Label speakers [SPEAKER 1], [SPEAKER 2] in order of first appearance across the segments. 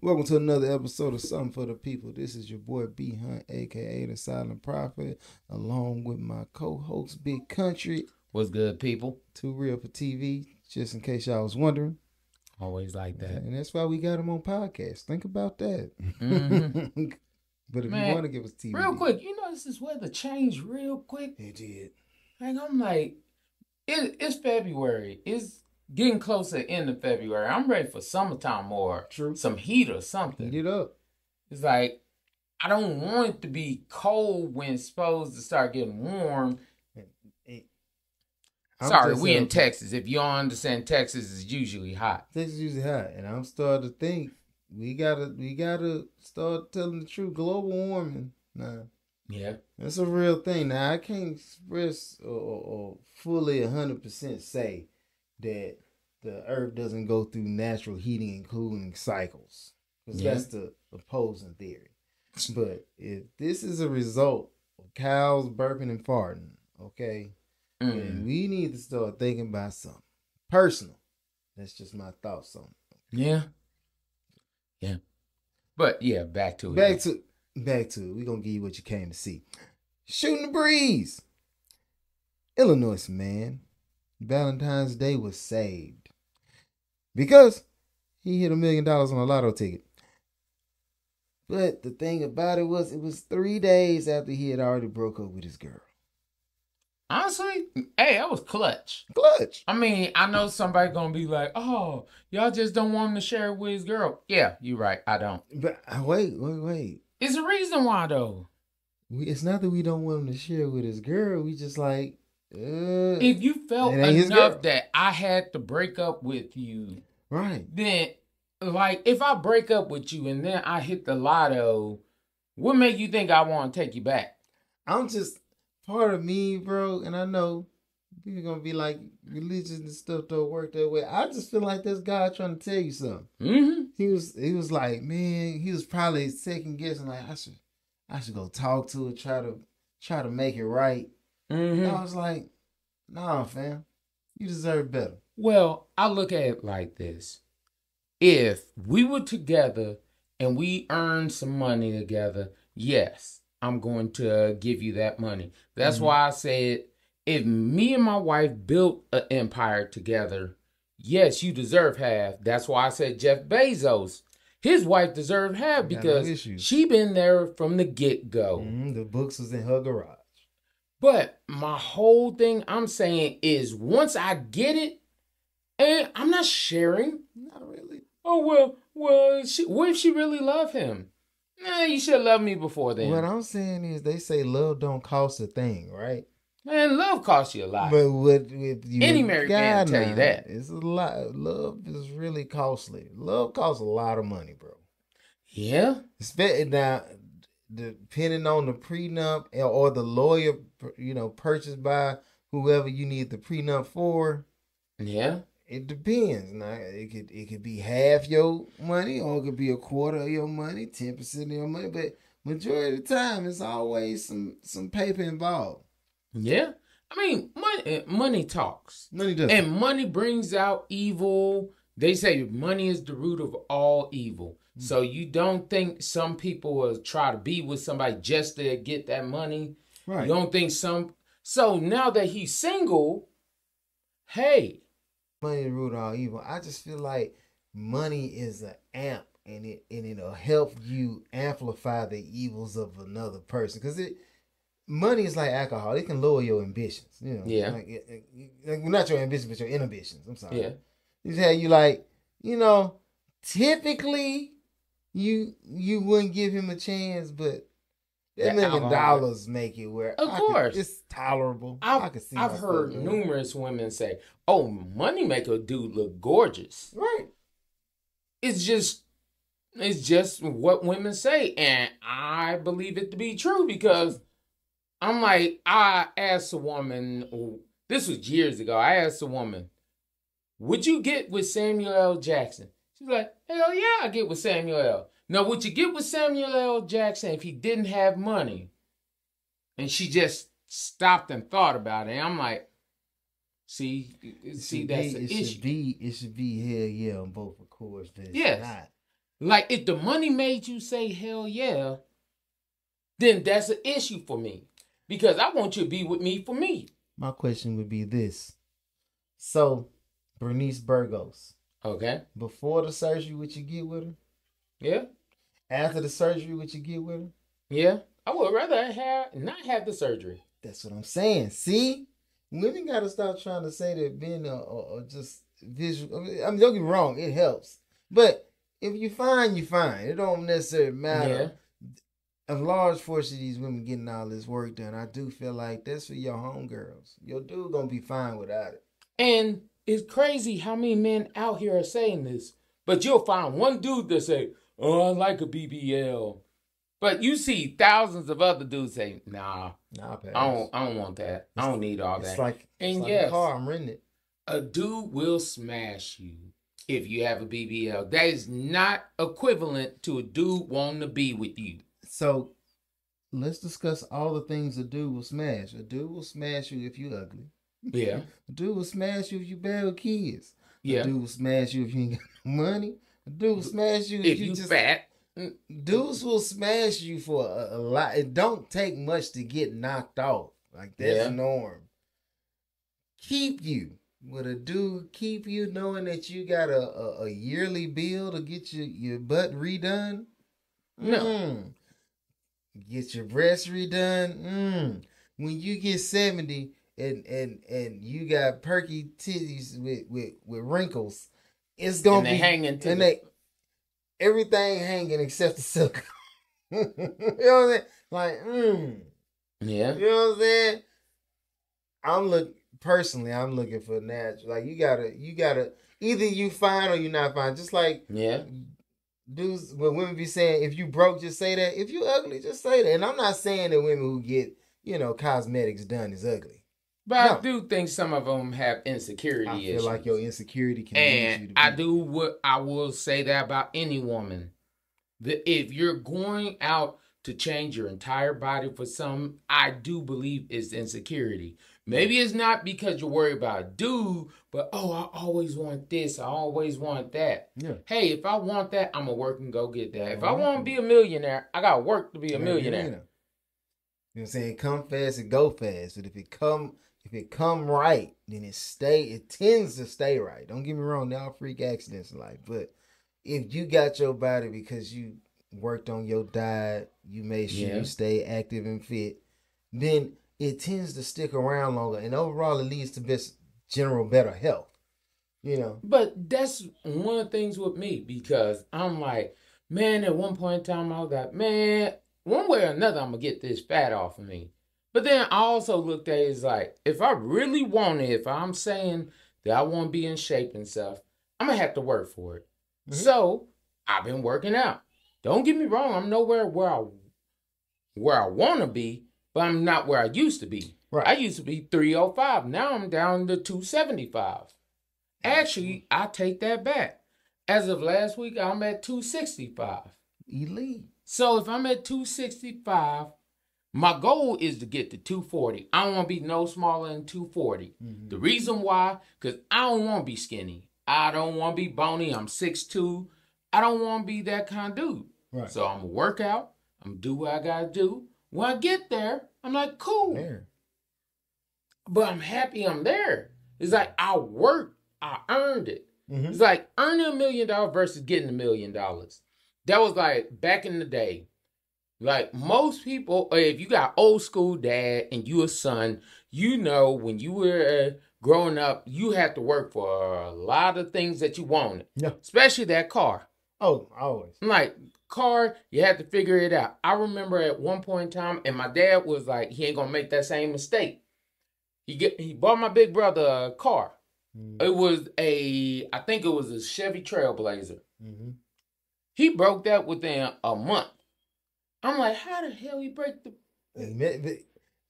[SPEAKER 1] Welcome to another episode of Something for the People. This is your boy B Hunt, aka the Silent Prophet, along with my co-host Big Country.
[SPEAKER 2] What's good, people?
[SPEAKER 1] Too real for TV, just in case y'all was wondering.
[SPEAKER 2] Always like that.
[SPEAKER 1] And that's why we got him on podcast. Think about that.
[SPEAKER 2] Mm-hmm.
[SPEAKER 1] But if
[SPEAKER 2] Man,
[SPEAKER 1] you want to give us TV.
[SPEAKER 2] real quick, this weather changed real quick.
[SPEAKER 1] It did.
[SPEAKER 2] Like, I'm like, it's February. It's getting closer to the end of February. I'm ready for summertime or some heat or something.
[SPEAKER 1] Heat it up.
[SPEAKER 2] It's like, I don't want it to be cold when it's supposed to start getting warm. Sorry, we in Texas. If you don't understand, Texas is usually hot.
[SPEAKER 1] Texas is usually hot. And I'm starting to think we gotta start telling the truth. Global warming. Nah.
[SPEAKER 2] Yeah.
[SPEAKER 1] That's a real thing. Now, I can't express or fully 100% say that the earth doesn't go through natural heating and cooling cycles. Because that's the opposing theory. But if this is a result of cows burping and farting, okay, then we need to start thinking about something personal. That's just my thoughts on it.
[SPEAKER 2] Yeah. Yeah. But, yeah, back to it.
[SPEAKER 1] Back to it. We're going to give you what you came to see. Shooting the breeze. Illinois man, Valentine's Day was saved because he hit $1 million on a lotto ticket. But the thing about it was 3 days after he had already broke up with his girl.
[SPEAKER 2] Honestly, hey, that was clutch.
[SPEAKER 1] Clutch.
[SPEAKER 2] I mean, I know somebody gonna be like, "Oh, y'all just don't want him to share it with his girl." Yeah, you're right. I don't.
[SPEAKER 1] But wait.
[SPEAKER 2] It's a reason why, though.
[SPEAKER 1] It's not that we don't want him to share with his girl. We just like,
[SPEAKER 2] if you felt enough that I had to break up with you,
[SPEAKER 1] right?
[SPEAKER 2] Then, like, if I break up with you and then I hit the lotto, what make you think I want to take you back?
[SPEAKER 1] I'm just part of me, bro, and I know people gonna be like, religion and stuff don't work that way. I just feel like that's God trying to tell you something.
[SPEAKER 2] Mm-hmm.
[SPEAKER 1] He was like, man, he was probably second guessing, like, I should go talk to her, try to make it right.
[SPEAKER 2] Mm-hmm.
[SPEAKER 1] I was like, nah, fam, you deserve better.
[SPEAKER 2] Well, I look at it like this: if we were together and we earned some money together, yes, I'm going to give you that money. That's why I said, if me and my wife built an empire together, yes, you deserve half. That's why I said Jeff Bezos, his wife deserved half because she been there from the get-go.
[SPEAKER 1] The books was in her garage.
[SPEAKER 2] But my whole thing I'm saying is, once I get it, and I'm not sharing.
[SPEAKER 1] Not really.
[SPEAKER 2] Oh, well, what if she really love him? Nah, you should love me before then.
[SPEAKER 1] What I'm saying is, they say love don't cost a thing, right?
[SPEAKER 2] Man, love costs you a lot.
[SPEAKER 1] But with you,
[SPEAKER 2] any married man tell you that.
[SPEAKER 1] It's a lot. Love is really costly. Love costs a lot of money, bro.
[SPEAKER 2] Yeah.
[SPEAKER 1] Now, depending on the prenup or the lawyer, purchased by whoever you need the prenup for.
[SPEAKER 2] Yeah.
[SPEAKER 1] It depends. Now, it could be half your money, or it could be a quarter of your money, 10% of your money. But majority of the time, it's always some paper involved.
[SPEAKER 2] Yeah. I mean, money talks.
[SPEAKER 1] Money does.
[SPEAKER 2] And money brings out evil. They say money is the root of all evil. Mm-hmm. So you don't think some people will try to be with somebody just to get that money? Right. You don't think some... So now that he's single, hey...
[SPEAKER 1] Money is the root of all evil. I just feel like money is an amp, and it'll help you amplify the evils of another person. Because money is like alcohol; it can lower your ambitions.
[SPEAKER 2] Yeah.
[SPEAKER 1] Like not your ambitions, but your inhibitions. I'm sorry.
[SPEAKER 2] Yeah.
[SPEAKER 1] It's how you like, typically you wouldn't give him a chance, but that $1 million make it where
[SPEAKER 2] of course
[SPEAKER 1] it's tolerable.
[SPEAKER 2] I've heard numerous women say, "Oh, money make a dude look gorgeous."
[SPEAKER 1] Right.
[SPEAKER 2] It's just what women say, and I believe it to be true because I'm like, I asked a woman. This was years ago. I asked a woman, "Would you get with Samuel L. Jackson?" She's like, "Hell yeah, I get with Samuel L." Now, would you get with Samuel L. Jackson if he didn't have money? And she just stopped and thought about it. And I'm like, see, that's the issue.
[SPEAKER 1] It should be hell yeah on both, of course. But
[SPEAKER 2] yes.
[SPEAKER 1] it's not.
[SPEAKER 2] Like, if the money made you say hell yeah, then that's an issue for me. Because I want you to be with me for me.
[SPEAKER 1] My question would be this. So, Bernice Burgos.
[SPEAKER 2] Okay.
[SPEAKER 1] Before the surgery, would you get with her?
[SPEAKER 2] Yeah.
[SPEAKER 1] After the surgery, would you get with her?
[SPEAKER 2] Yeah. I would rather not have the surgery.
[SPEAKER 1] That's what I'm saying. See? Women got to stop trying to say that being just visual. I mean, don't get me wrong. It helps. But if you fine, you fine. It don't necessarily matter. Yeah. A large portion of these women getting all this work done, I do feel like that's for your homegirls. Your dude going to be fine without it.
[SPEAKER 2] And it's crazy how many men out here are saying this. But you'll find one dude that say, oh, I like a BBL. But you see thousands of other dudes say, nah, I don't want that. I don't need all that.
[SPEAKER 1] It's like
[SPEAKER 2] yes,
[SPEAKER 1] a car, I'm renting it.
[SPEAKER 2] A dude will smash you if you have a BBL. That is not equivalent to a dude wanting to be with you.
[SPEAKER 1] So, let's discuss all the things a dude will smash. A dude will smash you if you ugly.
[SPEAKER 2] Yeah.
[SPEAKER 1] A dude will smash you if you bad with kids.
[SPEAKER 2] Yeah.
[SPEAKER 1] A dude will smash you if you ain't got no money. A dude will smash you
[SPEAKER 2] if you just fat.
[SPEAKER 1] Dudes will smash you for a lot. It don't take much to get knocked off. Like, that's norm. Keep you. Would a dude keep you knowing that you got a yearly bill to get your butt redone?
[SPEAKER 2] No.
[SPEAKER 1] Get your breasts redone? When you get 70 and you got perky titties with wrinkles, it's gonna be
[SPEAKER 2] hanging
[SPEAKER 1] everything hanging except the silk. You know what I'm saying? Like,
[SPEAKER 2] yeah.
[SPEAKER 1] You know what I'm saying? I'm looking for natural. Like, you gotta either you fine or you not fine. Just like dudes, when women be saying, if you broke, just say that. If you ugly, just say that. And I'm not saying that women who get, cosmetics done is ugly.
[SPEAKER 2] But no. I do think some of them have insecurity issues.
[SPEAKER 1] I feel like your insecurity can
[SPEAKER 2] lead you to I will say that about any woman. That if you're going out to change your entire body for some, I do believe it's insecurity. Maybe it's not because you're worried about a dude, but I always want this, I always want that. Yeah. Hey, if I want that, I'm gonna work and go get that. If I want to be a millionaire, I gotta work to be a millionaire. You know
[SPEAKER 1] what I'm saying? Come fast and go fast. But if it come right, then it tends to stay right. Don't get me wrong, there are freak accidents in life. But if you got your body because you worked on your diet, you made sure you stay active and fit, then it tends to stick around longer. And overall, it leads to better health.
[SPEAKER 2] But that's one of the things with me, because I'm like, man, at one point in time, I was like, man, one way or another, I'm going to get this fat off of me. But then I also looked at it as like, if I really want it, if I'm saying that I want to be in shape and stuff, I'm going to have to work for it. Mm-hmm. So I've been working out. Don't get me wrong. I'm nowhere where I want to be, but I'm not where I used to be. Right. I used to be 305. Now I'm down to 275. Actually, I take that back. As of last week, I'm at 265.
[SPEAKER 1] Elite.
[SPEAKER 2] So if I'm at 265, my goal is to get to 240. I don't want to be no smaller than 240. Mm-hmm. The reason why, because I don't want to be skinny. I don't want to be bony. I'm 6'2". I don't want to be that kind of dude. Right. So I'm going to work out. I'm going to do what I got to do. When I get there, I'm like, cool. There. But I'm happy I'm there. It's like I worked. I earned it. Mm-hmm. It's like earning $1 million versus getting $1 million. That was like back in the day. Like most people, if you got old school dad and you a son, when you were growing up, you had to work for a lot of things that you wanted. Yeah. Especially that car.
[SPEAKER 1] Oh, always.
[SPEAKER 2] Like car, you had to figure it out. I remember at one point in time, and my dad was like, he ain't gonna make that same mistake. He bought my big brother a car. Mm-hmm. I think it was a Chevy Trailblazer. Mm-hmm. He broke that within a month. I'm like, how the hell he break the...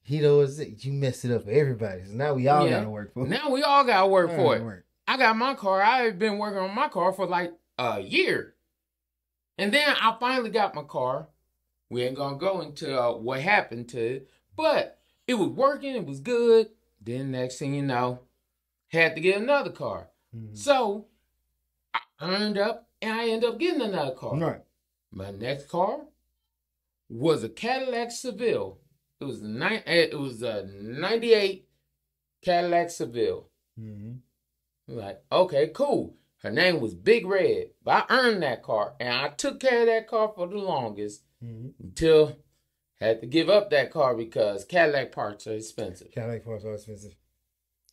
[SPEAKER 1] He knows that you messed it up for everybody. So now we all gotta work for it.
[SPEAKER 2] Now we all gotta work for it. I got my car. I've been working on my car for like a year. And then I finally got my car. We ain't gonna go into what happened to it. But it was working. It was good. Then next thing you know, had to get another car. Mm-hmm. So I earned up and I end up getting another car.
[SPEAKER 1] Right.
[SPEAKER 2] My next car was a Cadillac Seville. It was a 98 Cadillac Seville. Mm-hmm. Like, okay, cool. Her name was Big Red, but I earned that car, and I took care of that car for the longest until I had to give up that car because Cadillac parts are expensive.
[SPEAKER 1] Cadillac parts are expensive,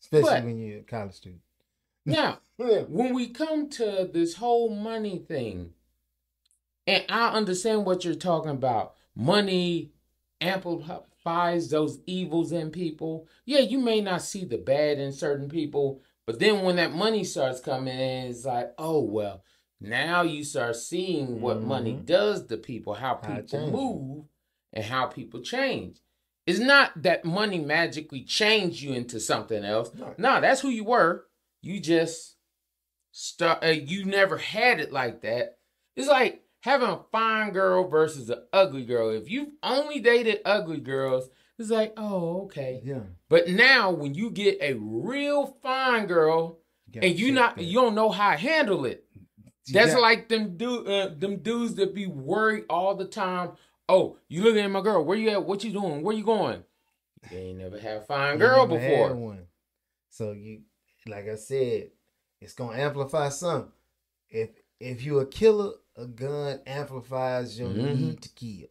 [SPEAKER 1] especially when you're a college student.
[SPEAKER 2] Now, when we come to this whole money thing, and I understand what you're talking about, money amplifies those evils in people. Yeah, you may not see the bad in certain people, but then when that money starts coming in, it's like, oh, well, now you start seeing what money does to people, how people move, and how people change. It's not that money magically changed you into something else. No, that's who you were. You just you never had it like that. It's like having a fine girl versus an ugly girl. If you've only dated ugly girls, it's like, oh, okay. Yeah. But now when you get a real fine girl and you don't know how to handle it. That's like them dudes that be worried all the time. Oh, you looking at my girl. Where you at? What you doing? Where you going? You ain't never had a fine girl before.
[SPEAKER 1] Had one. So you, like I said, it's gonna amplify something. If you a killer, a gun amplifies your need to kill.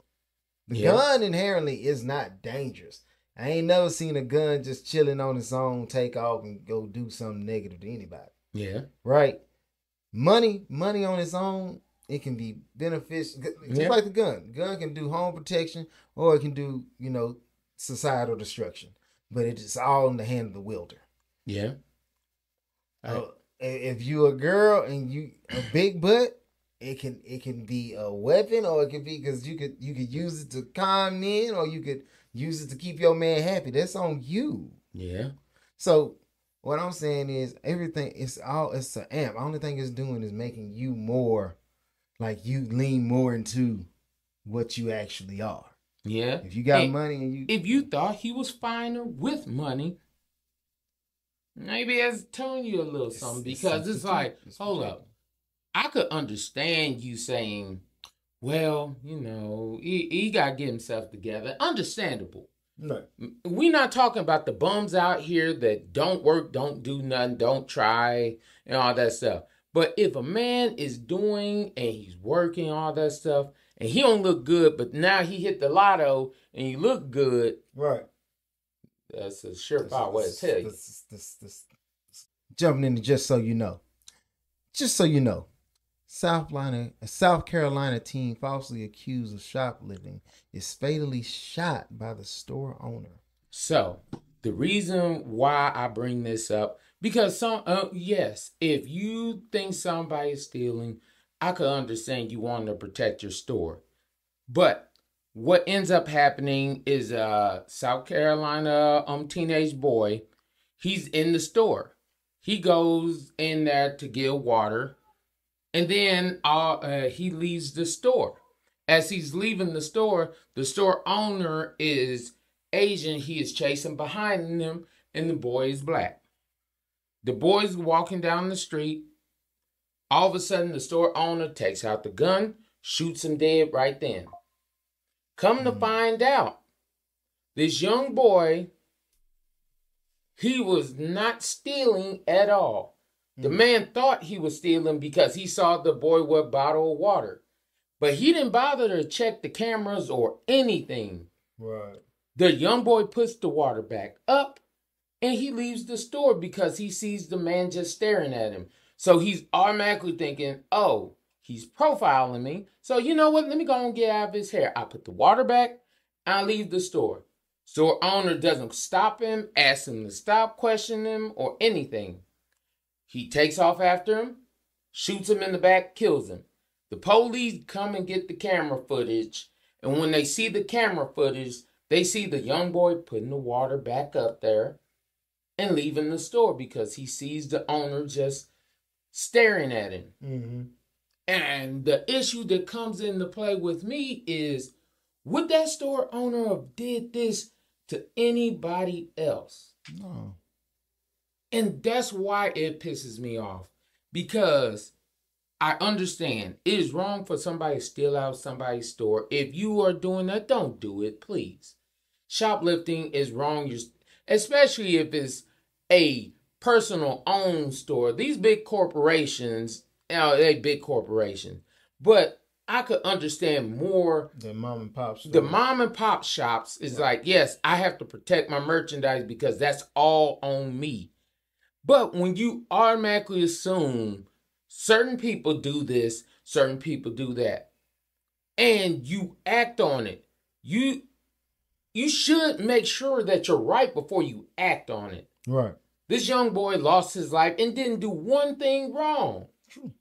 [SPEAKER 1] The gun inherently is not dangerous. I ain't never seen a gun just chilling on its own, take off and go do something negative to anybody. Yeah. Right? Money on its own, it can be beneficial. Just like the gun. Gun can do home protection or it can do, societal destruction. But it's all in the hand of the wielder. Yeah. If you a girl and you a big butt, it can be a weapon, or it can be because you could use it to calm men, or you could use it to keep your man happy. That's on you. Yeah. So what I'm saying is everything it's an amp. The only thing it's doing is making you more like you lean more into what you actually are. Yeah. If you got money and
[SPEAKER 2] if you thought he was finer with money, maybe it's telling you a little something, because it's like, hold up. I could understand you saying, well, he got to get himself together. Understandable. No. We're not talking about the bums out here that don't work, don't do nothing, don't try, and all that stuff. But if a man is doing and he's working, all that stuff, and he don't look good, but now he hit the lotto and you look good. Right. That's a surefire way to tell you.
[SPEAKER 1] Jumping into just so you know. Just so you know. A South Carolina teen falsely accused of shoplifting is fatally shot by the store owner.
[SPEAKER 2] So, the reason why I bring this up, because if you think somebody's stealing, I could understand you wanting to protect your store. But what ends up happening is a South Carolina teenage boy, he's in the store. He goes in there to get water. And then he leaves the store. As he's leaving the store owner is Asian. He is chasing behind him, and the boy is black. The boy's walking down the street. All of a sudden, the store owner takes out the gun, shoots him dead right then. Come to find out, this young boy, he was not stealing at all. The man thought he was stealing because he saw the boy with a bottle of water. But he didn't bother to check the cameras or anything. Right. The young boy puts the water back up and he leaves the store because he sees the man just staring at him. So he's automatically thinking, oh, he's profiling me. So you know what? Let me go and get out of his hair. I put the water back. I leave the store. Store owner doesn't stop him, ask him to stop, question him, or anything. He takes off after him, shoots him in the back, kills him. The police come and get the camera footage. And when they see the camera footage, they see the young boy putting the water back up there and leaving the store because he sees the owner just staring at him. Mm-hmm. And the issue that comes into play with me is, would that store owner have did this to anybody else? No. And that's why it pisses me off. Because I understand it is wrong for somebody to steal out somebody's store. If you are doing that, don't do it, please. Shoplifting is wrong, especially if it's a personal owned store. These big corporations, they big corporations, but I could understand more.
[SPEAKER 1] The mom and pop stores.
[SPEAKER 2] The mom and pop shops is like, yes, I have to protect my merchandise because that's all on me. But when you automatically assume certain people do this, certain people do that, and you act on it, you should make sure that you're right before you act on it.
[SPEAKER 1] Right.
[SPEAKER 2] This young boy lost his life and didn't do one thing wrong.
[SPEAKER 1] True.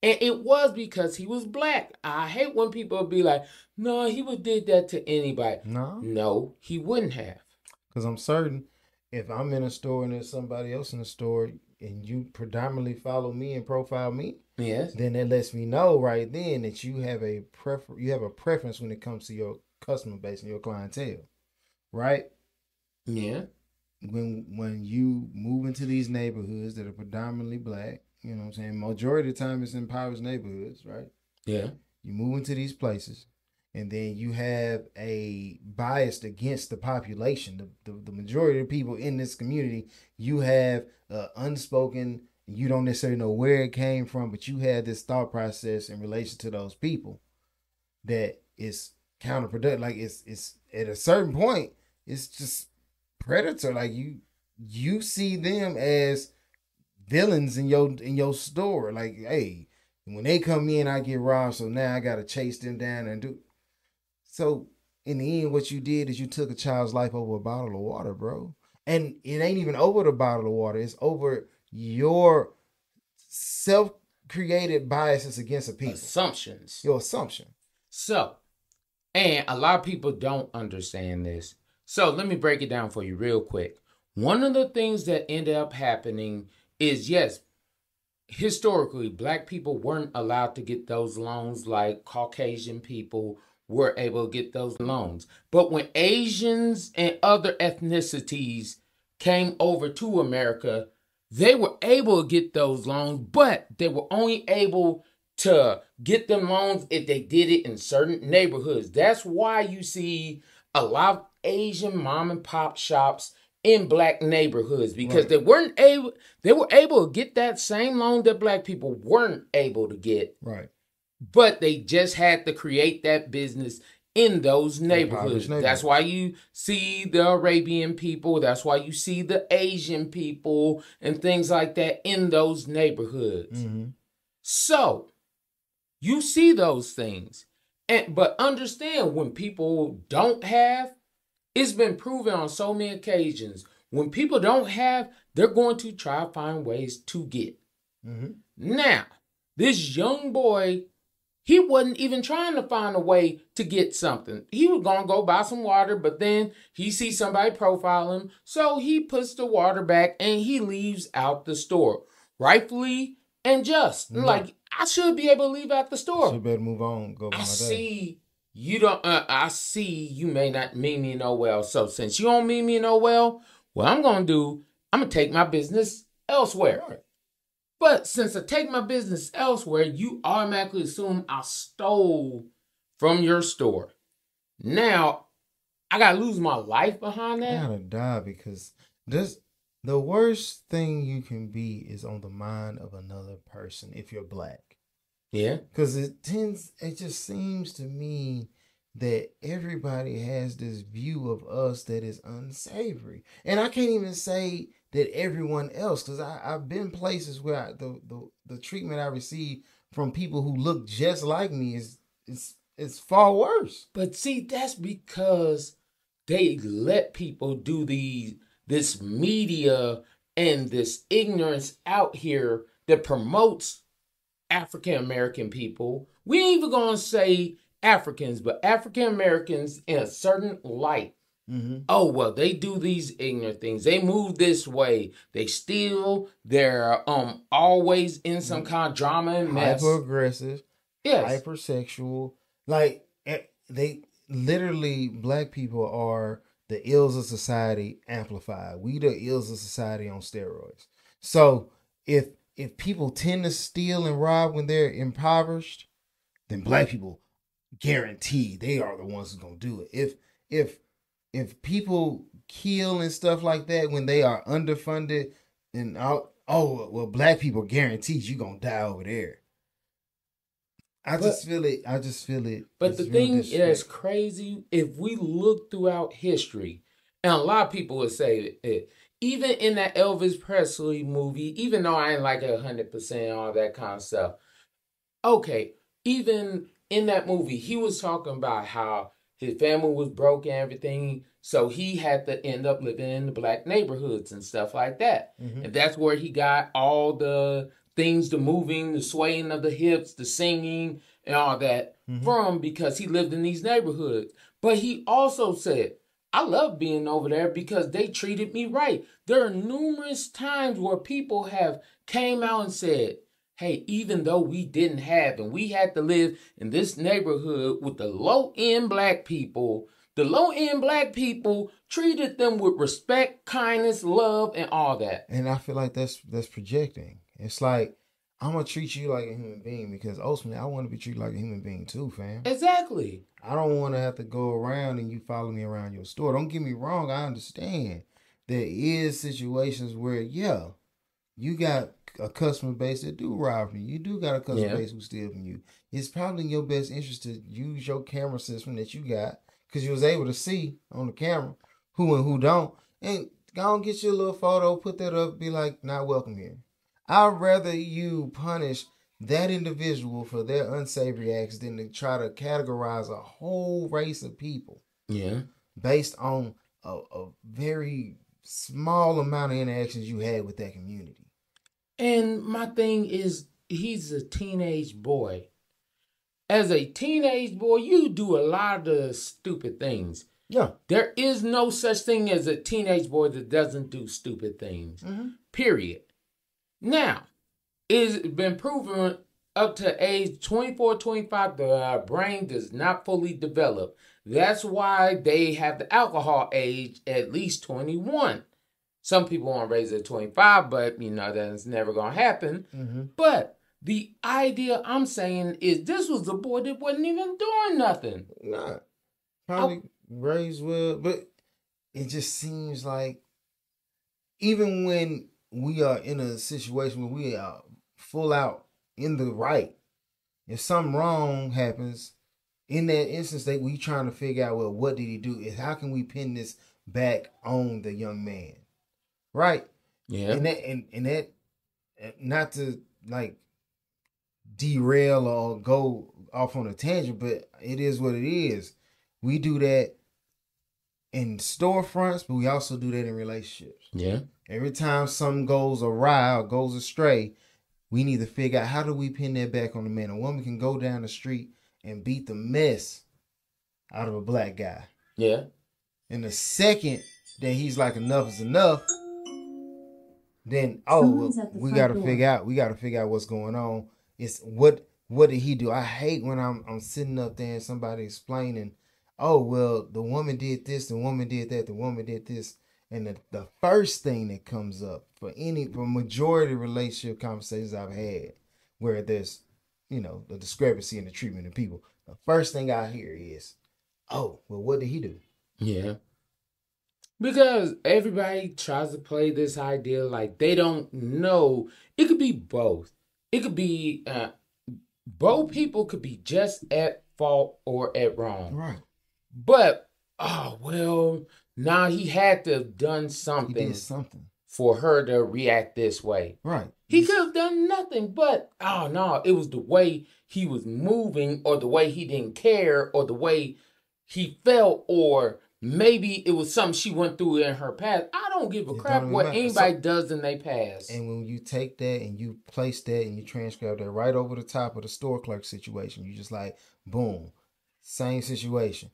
[SPEAKER 2] And it was because he was black. I hate when people be like, no, he would did that to anybody. No, he wouldn't have.
[SPEAKER 1] Because I'm certain if I'm in a store and there's somebody else in the store and you predominantly follow me and profile me,
[SPEAKER 2] yes,
[SPEAKER 1] then that lets me know right then that you have a preference when it comes to your customer base and your clientele, right?
[SPEAKER 2] Yeah.
[SPEAKER 1] When you move into these neighborhoods that are predominantly black, you know what I'm saying? Majority of the time it's in impoverished neighborhoods, right?
[SPEAKER 2] Yeah.
[SPEAKER 1] You move into these places and then you have a bias against the population. The majority of the people in this community, you have unspoken, you don't necessarily know where it came from, but you have this thought process in relation to those people that is counterproductive. Like it's at a certain point, it's just predator. Like you see them as villains in your store. Like, hey, when they come in, I get robbed, so now I gotta chase them down and do. So in the end, what you did is you took a child's life over a bottle of water, bro. And it ain't even over the bottle of water. It's over your self-created biases against a people.
[SPEAKER 2] Assumptions.
[SPEAKER 1] Your assumption.
[SPEAKER 2] So, and a lot of people don't understand this. So let me break it down for you real quick. One of the things that ended up happening is, yes, historically, black people weren't allowed to get those loans like Caucasian people were able to get those loans. But when Asians and other ethnicities came over to America, they were able to get those loans, but they were only able to get them loans if they did it in certain neighborhoods. That's why you see a lot of Asian mom and pop shops in black neighborhoods, because
[SPEAKER 1] right.
[SPEAKER 2] they were able to get that same loan that black people weren't able to get.
[SPEAKER 1] Right.
[SPEAKER 2] But they just had to create that business in those neighborhoods. That's why you see the Arabian people. That's why you see the Asian people and things like that in those neighborhoods.
[SPEAKER 1] Mm-hmm.
[SPEAKER 2] So you see those things. But understand, when people don't have, it's been proven on so many occasions, when people don't have, they're going to try to find ways to get.
[SPEAKER 1] Mm-hmm.
[SPEAKER 2] Now, this young boy, he wasn't even trying to find a way to get something. He was going to go buy some water, but then he sees somebody profile him, so he puts the water back and he leaves out the store. Rightfully and just. Mm-hmm. Like, I should be able to leave out the store.
[SPEAKER 1] I should better move on. Go by my day.
[SPEAKER 2] I see you may not mean me no well. So since you don't mean me no well, what I'm going to do, I'm going to take my business elsewhere. Right. But since I take my business elsewhere, you automatically assume I stole from your store. Now, I got to lose my life behind that?
[SPEAKER 1] I got to die because the worst thing you can be is on the mind of another person if you're black.
[SPEAKER 2] Yeah.
[SPEAKER 1] Because it just seems to me that everybody has this view of us that is unsavory. And I can't even say that everyone else, because I've been places where the treatment I receive from people who look just like me is far worse.
[SPEAKER 2] But see, that's because they let people do this media and this ignorance out here that promotes African American people. We ain't even gonna say Africans, but African Americans in a certain light. Mm-hmm. Oh, well, they do these ignorant things. They move this way. They steal. They're always in some kind of drama and mess.
[SPEAKER 1] Hyper-aggressive.
[SPEAKER 2] Yes.
[SPEAKER 1] Hypersexual. Like, they literally, black people are the ills of society amplified. We the ills of society on steroids. So if if people tend to steal and rob when they're impoverished, then black people guaranteed they are the ones who's gonna do it. If people kill and stuff like that when they are underfunded and black people guaranteed you gonna die over there. I just feel it.
[SPEAKER 2] But the thing is crazy, if we look throughout history, and a lot of people would say it, even in that Elvis Presley movie, even though I ain't like it 100%, all that kind of stuff. Okay, even in that movie, he was talking about how his family was broke and everything, so he had to end up living in the black neighborhoods and stuff like that. Mm-hmm. And that's where he got all the things, the moving, the swaying of the hips, the singing, and all that from, because he lived in these neighborhoods. But he also said, I love being over there because they treated me right. There are numerous times where people have came out and said, hey, even though we didn't have and we had to live in this neighborhood with the low-end black people, the low-end black people treated them with respect, kindness, love, and all that.
[SPEAKER 1] And I feel like that's projecting. It's like, I'm going to treat you like a human being because ultimately I want to be treated like a human being too, fam.
[SPEAKER 2] Exactly.
[SPEAKER 1] I don't want to have to go around and you follow me around your store. Don't get me wrong. I understand there is situations where, yeah, you got a customer base that do rob from you. You do got a customer base who steal from you. It's probably in your best interest to use your camera system that you got because you was able to see on the camera who and who don't. And go and get you a little photo, put that up, be like, not welcome here. I'd rather you punish that individual for their unsavory acts than to try to categorize a whole race of people.
[SPEAKER 2] Yeah.
[SPEAKER 1] Based on a very small amount of interactions you had with that community.
[SPEAKER 2] And my thing is, he's a teenage boy. As a teenage boy, you do a lot of the stupid things.
[SPEAKER 1] Yeah.
[SPEAKER 2] There is no such thing as a teenage boy that doesn't do stupid things. Mm-hmm. Period. Now, it's been proven up to age 24, 25, the brain does not fully develop. That's why they have the alcohol age at least 21. Some people want to raise it to 25, but, that's never going to happen. Mm-hmm. But the idea I'm saying is this was a boy that wasn't even doing nothing.
[SPEAKER 1] Nah. Probably raised well, but it just seems like even when we are in a situation where we are full out in the right, if something wrong happens, in that instance that we trying to figure out, well, what did he do? Is how can we pin this back on the young man? Right?
[SPEAKER 2] Yeah.
[SPEAKER 1] And that not to like derail or go off on a tangent, but it is what it is. We do that in storefronts, but we also do that in relationships.
[SPEAKER 2] Yeah.
[SPEAKER 1] Every time something goes awry or goes astray, we need to figure out how do we pin that back on the man. A woman can go down the street and beat the mess out of a black guy.
[SPEAKER 2] Yeah.
[SPEAKER 1] And the second that he's like, enough is enough, then we gotta figure out what's going on. It's what did he do? I hate when I'm sitting up there and somebody explaining, oh well, the woman did this, the woman did that, the woman did this. And the first thing that comes up for majority of relationship conversations I've had where there's, the discrepancy in the treatment of people, the first thing I hear is, oh, well, what did he do?
[SPEAKER 2] Yeah. Because everybody tries to play this idea like they don't know. It could be both. It could be both people could be just at fault or at wrong.
[SPEAKER 1] Right.
[SPEAKER 2] But, now he had to have done something.
[SPEAKER 1] He did something
[SPEAKER 2] for her to react this way.
[SPEAKER 1] Right.
[SPEAKER 2] He could have done nothing, but, it was the way he was moving or the way he didn't care or the way he felt, or maybe it was something she went through in her past. I don't give a crap what anybody does in their past.
[SPEAKER 1] And when you take that and you place that and you transcribe that right over the top of the store clerk situation, you just like, boom, same situation.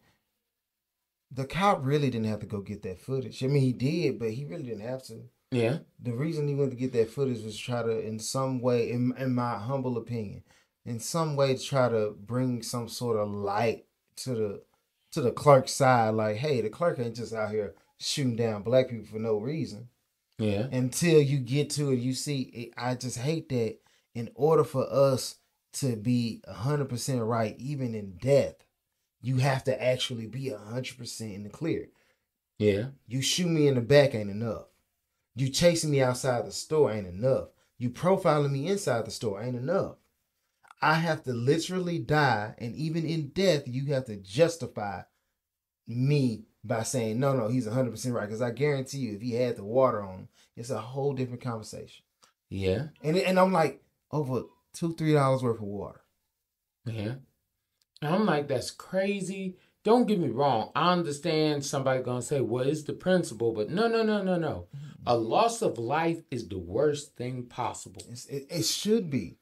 [SPEAKER 1] The cop really didn't have to go get that footage. I mean, he did, but he really didn't have to.
[SPEAKER 2] Yeah.
[SPEAKER 1] The reason he went to get that footage was to try to, in some way, in my humble opinion, in some way to try to bring some sort of light to the clerk's side. Like, hey, the clerk ain't just out here shooting down black people for no reason.
[SPEAKER 2] Yeah.
[SPEAKER 1] Until you get to it, you see, I just hate that in order for us to be 100% right, even in death, you have to actually be 100% in the clear.
[SPEAKER 2] Yeah.
[SPEAKER 1] You shoot me in the back ain't enough. You chasing me outside the store ain't enough. You profiling me inside the store ain't enough. I have to literally die, and even in death, you have to justify me by saying, no, he's 100% right. Because I guarantee you, if he had the water on him, it's a whole different conversation.
[SPEAKER 2] Yeah.
[SPEAKER 1] And I'm like, over $2-3 worth of water.
[SPEAKER 2] Yeah. And I'm like, that's crazy. Don't get me wrong. I understand somebody going to say, well, it's the principle. But no. A loss of life is the worst thing possible.
[SPEAKER 1] It should be.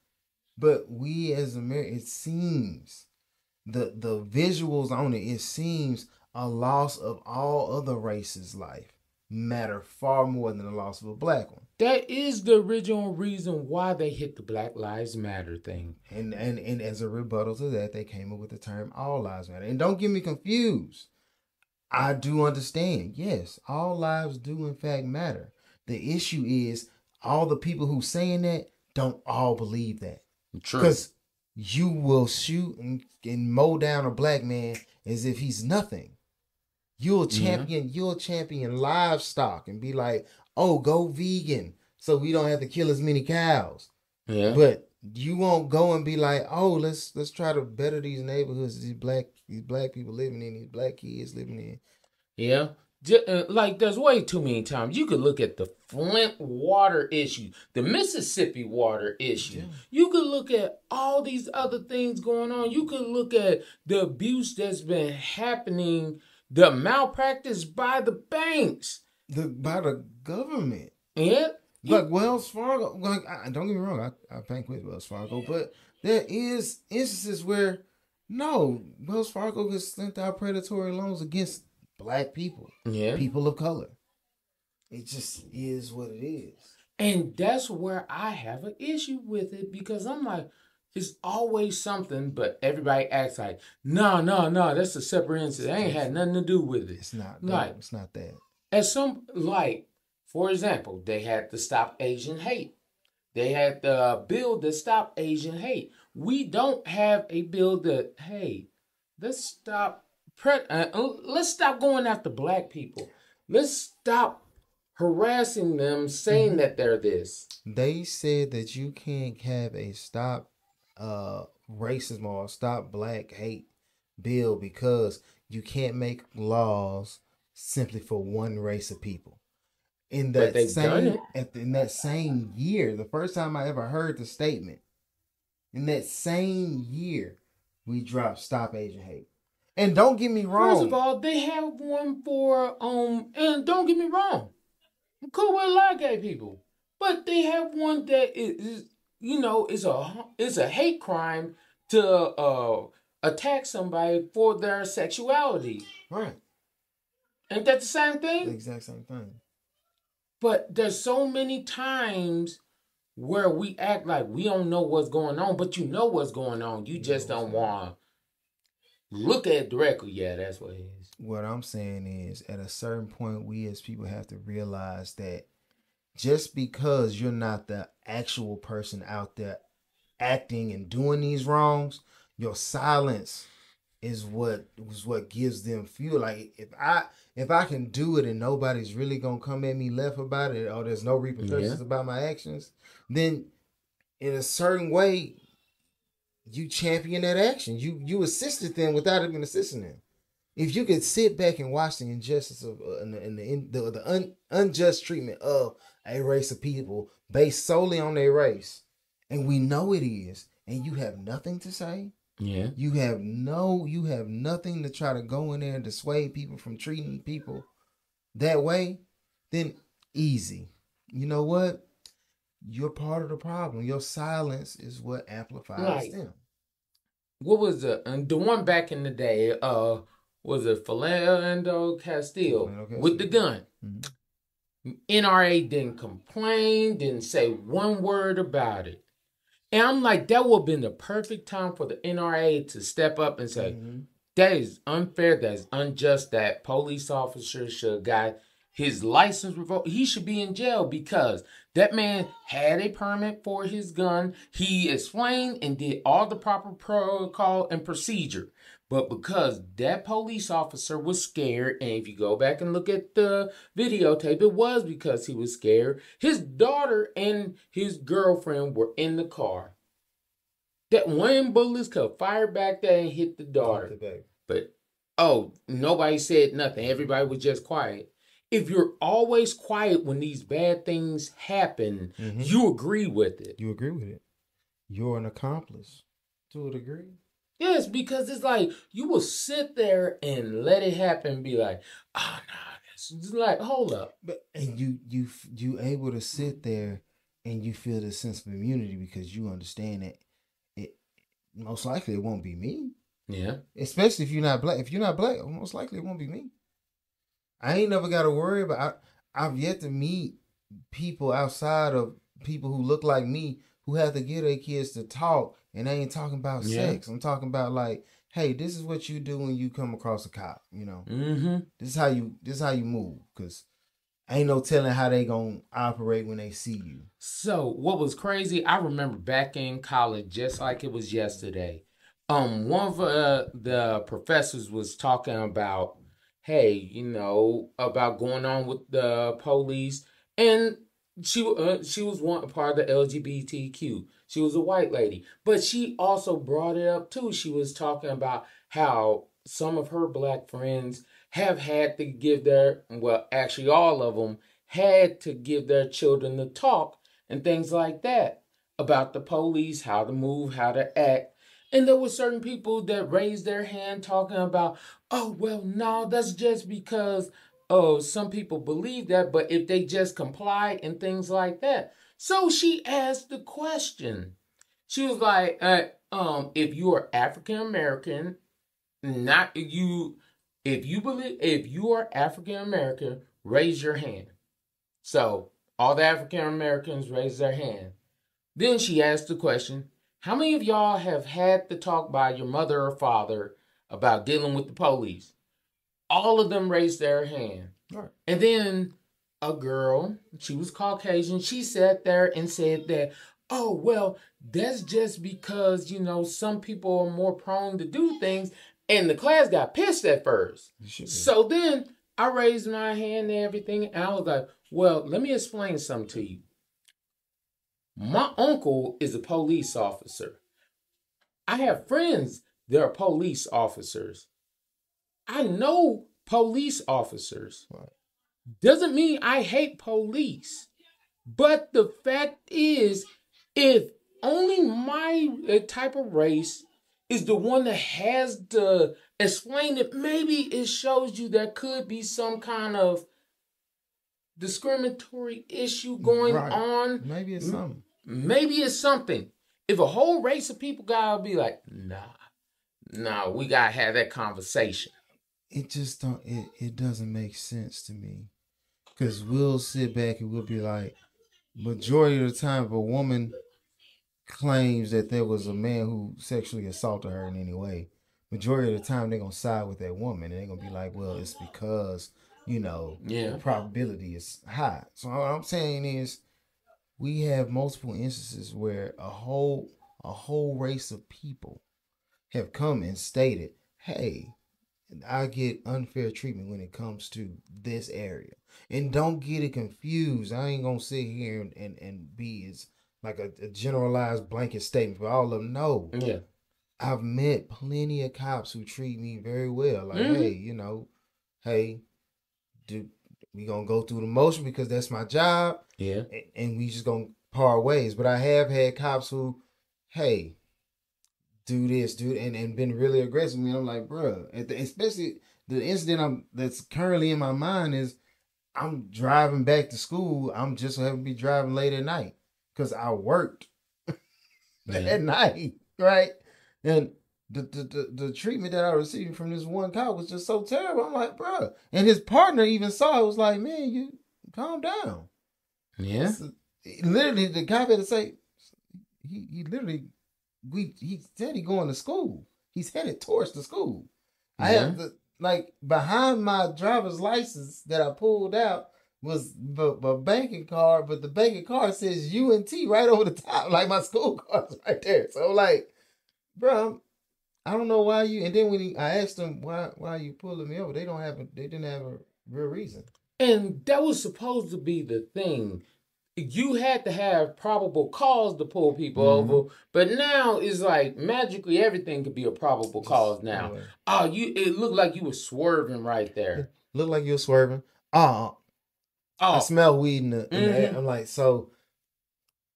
[SPEAKER 1] But we as Americans, it seems, the visuals on it seems a loss of all other races' life matter far more than the loss of a black one.
[SPEAKER 2] That is the original reason why they hit the Black Lives Matter thing.
[SPEAKER 1] And as a rebuttal to that, they came up with the term all lives matter. And don't get me confused. I do understand. Yes, all lives do in fact matter. The issue is all the people who saying that don't all believe that.
[SPEAKER 2] True.
[SPEAKER 1] Because you will shoot and mow down a black man as if he's nothing. You'll champion livestock and be like, oh, go vegan so we don't have to kill as many cows.
[SPEAKER 2] Yeah.
[SPEAKER 1] But you won't go and be like, oh, let's try to better these neighborhoods these black people living in, these black kids living in.
[SPEAKER 2] Yeah. Like, there's way too many times. You could look at the Flint water issue, the Mississippi water issue. Yeah. You could look at all these other things going on. You could look at the abuse that's been happening, the malpractice by the banks.
[SPEAKER 1] By the government.
[SPEAKER 2] Yeah.
[SPEAKER 1] Like Wells Fargo. Like, don't get me wrong, I bank with Wells Fargo, but there is instances where, no, Wells Fargo has sent out predatory loans against black people, people of color. It just is what it is.
[SPEAKER 2] And that's where I have an issue with it, because I'm like, it's always something, but everybody acts like, no, that's a separate incident. It ain't had nothing to do with it.
[SPEAKER 1] It's not.
[SPEAKER 2] Like,
[SPEAKER 1] it's not that.
[SPEAKER 2] For example, they had to stop Asian hate. They had the bill to stop Asian hate. We don't have a bill that, hey, let's stop going after black people. Let's stop harassing them, saying that they're this.
[SPEAKER 1] They said that you can't have a stop racism or stop black hate bill because you can't make laws simply for one race of people. In that same year, the first time I ever heard the statement, in that same year, we dropped Stop Asian Hate. And don't get me wrong.
[SPEAKER 2] First of all, they have one for and don't get me wrong, I'm cool with a lot of gay people, but they have one that is it's a hate crime to attack somebody for their sexuality.
[SPEAKER 1] Right.
[SPEAKER 2] Ain't that the same thing?
[SPEAKER 1] The exact same thing.
[SPEAKER 2] But there's so many times where we act like we don't know what's going on, but you know what's going on. You just don't want to look at it directly. Yeah, that's what it is.
[SPEAKER 1] What I'm saying is, at a certain point, we as people have to realize that just because you're not the actual person out there acting and doing these wrongs, your silence is what gives them fuel. Like, if I can do it and nobody's really gonna come at me left about it, or there's no repercussions about my actions, then in a certain way you champion that action. You assisted them without even assisting them. If you could sit back and watch the injustice of the unjust treatment of a race of people based solely on their race, and we know it is, and you have nothing to say.
[SPEAKER 2] Yeah.
[SPEAKER 1] You have nothing to try to go in there and dissuade people from treating people that way, then easy. You know what? You're part of the problem. Your silence is what amplifies them.
[SPEAKER 2] What was the one back in the day? Was it Philando Castile with the gun? Mm-hmm. NRA didn't complain, didn't say one word about it. And I'm like, that would have been the perfect time for the NRA to step up and say, that is unfair, that is unjust, that police officers should have got his license revoked. He should be in jail because that man had a permit for his gun. He explained and did all the proper protocol and procedure. But because that police officer was scared, and if you go back and look at the videotape, it was because he was scared. His daughter and his girlfriend were in the car. That one bullets could fire back there and hit the daughter. But, nobody said nothing. Everybody was just quiet. If you're always quiet when these bad things happen, you agree with it.
[SPEAKER 1] You agree with it. You're an accomplice to a degree.
[SPEAKER 2] Yes, because it's like you will sit there and let it happen and be like, it's like, hold up.
[SPEAKER 1] But and you able to sit there and you feel this sense of immunity because you understand that it most likely it won't be me.
[SPEAKER 2] Yeah.
[SPEAKER 1] Especially if you're not black. If you're not black, most likely it won't be me. I ain't never got to worry about. I've yet to meet people outside of people who look like me who have to get their kids to talk, and they ain't talking about sex. I'm talking about like, hey, this is what you do when you come across a cop. You know, this is how you move, because ain't no telling how they gonna operate when they see you.
[SPEAKER 2] So what was crazy? I remember back in college, just like it was yesterday. One of the professors was talking about, hey, about going on with the police, and she was one part of the LGBTQ. She was a white lady, but she also brought it up too. She was talking about how some of her black friends have had to give actually all of them had to give their children the talk and things like that about the police, how to move, how to act. And there were certain people that raised their hand talking about, no, that's just because some people believe that, but if they just complied and things like that. So she asked the question. She was like, if you are African American, if you are African American, raise your hand. So all the African Americans raised their hand. Then she asked the question, how many of y'all have had to talk by your mother or father about dealing with the police? All of them raised their hand.
[SPEAKER 1] Right.
[SPEAKER 2] And then a girl, she was Caucasian, she sat there and said that, that's just because, some people are more prone to do things. And the class got pissed at first. So then I raised my hand and everything. And I was like, well, let me explain something to you. My uncle is a police officer. I have friends that are police officers. I know police officers.
[SPEAKER 1] Right.
[SPEAKER 2] Doesn't mean I hate police. But the fact is, if only my type of race is the one that has to explain it, maybe it shows you there could be some kind of discriminatory issue going on.
[SPEAKER 1] Maybe it's something.
[SPEAKER 2] Maybe it's something. If a whole race of people gotta be like, nah, we gotta have that conversation.
[SPEAKER 1] It just don't. It doesn't make sense to me, because we'll sit back and we'll be like, majority of the time, if a woman claims that there was a man who sexually assaulted her in any way, majority of the time they're gonna side with that woman, and they're gonna be like, well, it's because the probability is high. So what I'm saying is, we have multiple instances where a whole race of people have come and stated, hey, I get unfair treatment when it comes to this area. And don't get it confused. I ain't gonna sit here and be as like a generalized blanket statement for all of them. No.
[SPEAKER 2] Yeah.
[SPEAKER 1] I've met plenty of cops who treat me very well. Like, hey, we gonna go through the motion because that's my job.
[SPEAKER 2] Yeah.
[SPEAKER 1] And we just gonna part ways. But I have had cops who, hey, do this, and been really aggressive. And I'm like, bruh, especially the incident that's currently in my mind is I'm driving back to school. I'm just having to be driving late at night because I worked at night, right? And the treatment that I received from this one cop was just so terrible. I'm like, bruh. And his partner even saw it, was like, man, you calm down.
[SPEAKER 2] Yeah.
[SPEAKER 1] Literally, the cop had to say, he said he going to school. He's headed towards the school. Yeah. like behind my driver's license that I pulled out was my banking card, but the banking card says UNT right over the top, like my school card's right there. So like, bro, I don't know why you. And then I asked them why you pulling me over, they didn't have a real reason.
[SPEAKER 2] And that was supposed to be the thing. You had to have probable cause to pull people over, but now it's like magically everything could be a probable cause now. It looked like you were swerving right there.
[SPEAKER 1] Looked like you were swerving. I smell weed in the air. I'm like, so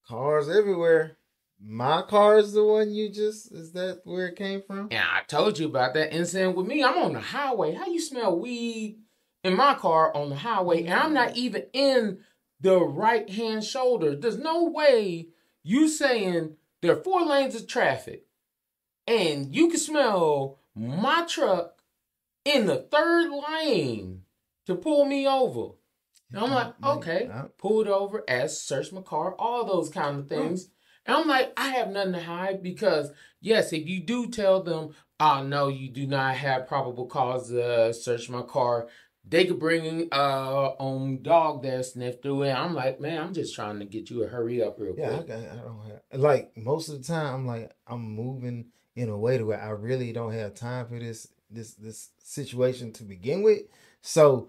[SPEAKER 1] cars everywhere. My car is the one is that where it came from?
[SPEAKER 2] Yeah, I told you about that incident with me. I'm on the highway. How you smell weed in my car on the highway? And I'm not even in the right-hand shoulder. There's no way you saying there are 4 lanes of traffic and you can smell my truck in the 3rd lane to pull me over. And I'm like, okay, pulled over, search my car, all those kind of things. And I'm like, I have nothing to hide because, yes, if you do tell them, oh, no, you do not have probable cause to search my car, they could bring on dog that sniff through it. I'm like, man, I'm just trying to get you to hurry up real quick.
[SPEAKER 1] I don't have, like, most of the time, I'm like, I'm moving in a way to where I really don't have time for this situation to begin with. So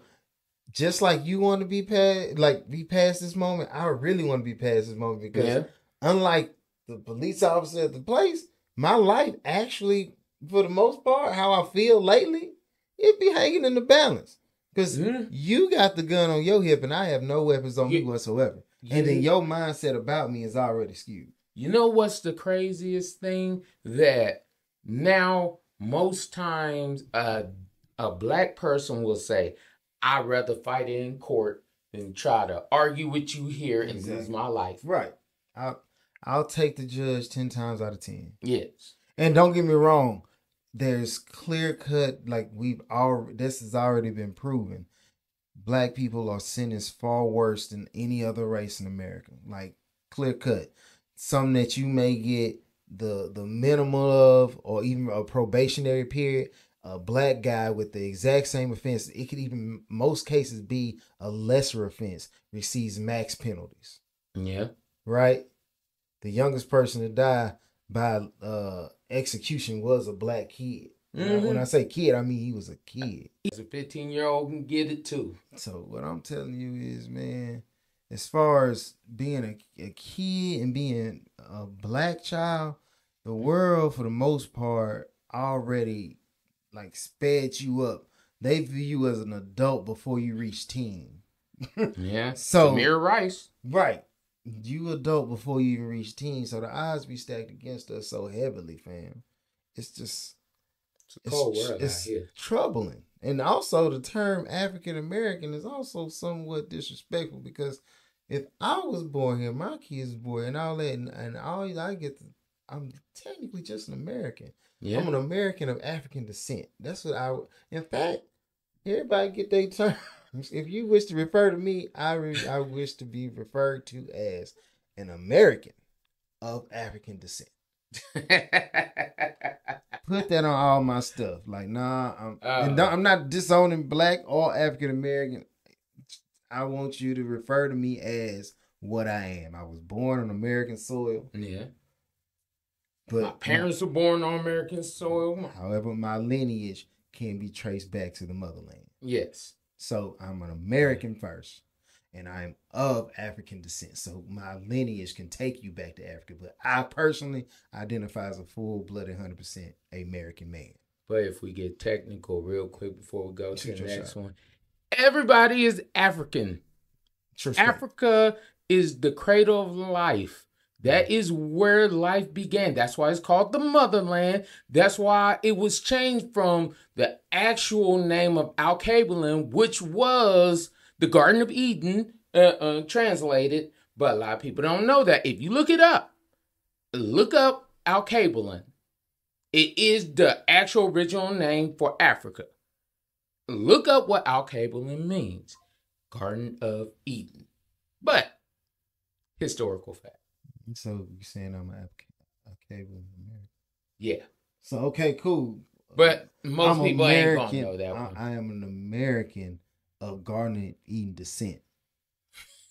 [SPEAKER 1] just like you want to be past this moment, I really want to be past this moment because unlike the police officer at the place, my life actually, for the most part, how I feel lately, it be hanging in the balance. Because you got the gun on your hip and I have no weapons on me whatsoever. And then your mindset about me is already skewed.
[SPEAKER 2] You know what's the craziest thing? That now most times a black person will say, I'd rather fight in court than try to argue with you here and lose my life.
[SPEAKER 1] Right. I'll take the judge 10 times out of 10.
[SPEAKER 2] Yes.
[SPEAKER 1] And don't get me wrong. There's clear cut, like this has already been proven. Black people are sentenced far worse than any other race in America. Like clear cut. Something that you may get the minimal of, or even a probationary period. A black guy with the exact same offense, it could even most cases be a lesser offense, receives max penalties.
[SPEAKER 2] Yeah.
[SPEAKER 1] Right? The youngest person to die by execution was a black kid. When I say kid, I mean he was a kid.
[SPEAKER 2] As a 15-year-old can get it too.
[SPEAKER 1] So what I'm telling you is, man, as far as being a kid and being a black child, the world for the most part already like sped you up. They view you as an adult before you reach teen.
[SPEAKER 2] Yeah.
[SPEAKER 1] So
[SPEAKER 2] Samir Rice.
[SPEAKER 1] Right. You adult before you even reach teen. So the odds be stacked against us so heavily, fam. It's
[SPEAKER 2] a cold world out here.
[SPEAKER 1] Troubling. And also the term African American is also somewhat disrespectful because if I was born here, my kids was born and all that, and all I'm technically just an American. Yeah. I'm an American of African descent. That's what in fact, everybody get their terms. If you wish to refer to me, I wish to be referred to as an American of African descent. Put that on all my stuff. Like, nah, I'm not disowning black or African American. I want you to refer to me as what I am. I was born on American soil.
[SPEAKER 2] Yeah.
[SPEAKER 1] But
[SPEAKER 2] my parents were born on American soil.
[SPEAKER 1] However, my lineage can be traced back to the motherland.
[SPEAKER 2] Yes.
[SPEAKER 1] So I'm an American first, and I'm of African descent. So my lineage can take you back to Africa. But I personally identify as a full-blooded 100% American man.
[SPEAKER 2] But if we get technical real quick before we go to the next one, everybody is African. Africa is the cradle of life. That is where life began. That's why it's called the motherland. That's why it was changed from the actual name of Al-Kabalin, which was the Garden of Eden, translated. But a lot of people don't know that. If you look up Al-Kabalin. It is the actual original name for Africa. Look up what Al-Kabalin means. Garden of Eden. But, historical fact.
[SPEAKER 1] So you're saying I'm a cable in America?
[SPEAKER 2] Yeah.
[SPEAKER 1] So okay, cool.
[SPEAKER 2] But Most people ain't gonna know that one.
[SPEAKER 1] I am an American of garnet eating descent.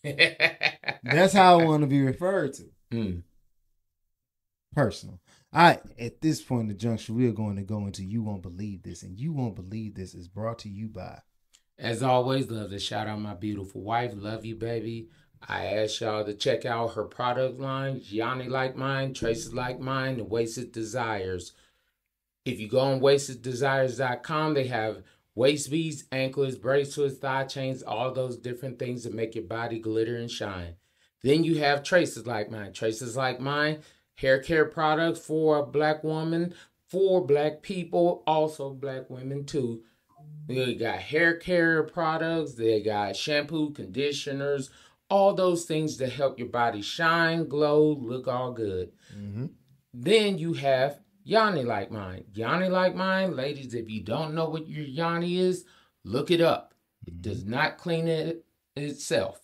[SPEAKER 1] That's how I want to be referred to. Personal. At this point in the junction, we are going to go into You Won't Believe This. And You Won't Believe This is brought to you by...
[SPEAKER 2] As always, love to shout out my beautiful wife. Love you, baby. I ask y'all to check out her product line. Gianni Like Mine, Traces Like Mine, and Wasted Desires. If you go on wasteddesires.com, they have waist beads, anklets, bracelets, thigh chains, all those different things that make your body glitter and shine. Then you have Traces Like Mine. Traces Like Mine, hair care products for a black woman, for black people, also black women too. They got hair care products, they got shampoo, conditioners, all those things that help your body shine, glow, look all good. Mm-hmm. Then you have Yanni Like Mine. Yanni Like Mine, ladies, if you don't know what your Yanni is, look it up. It does not clean it itself.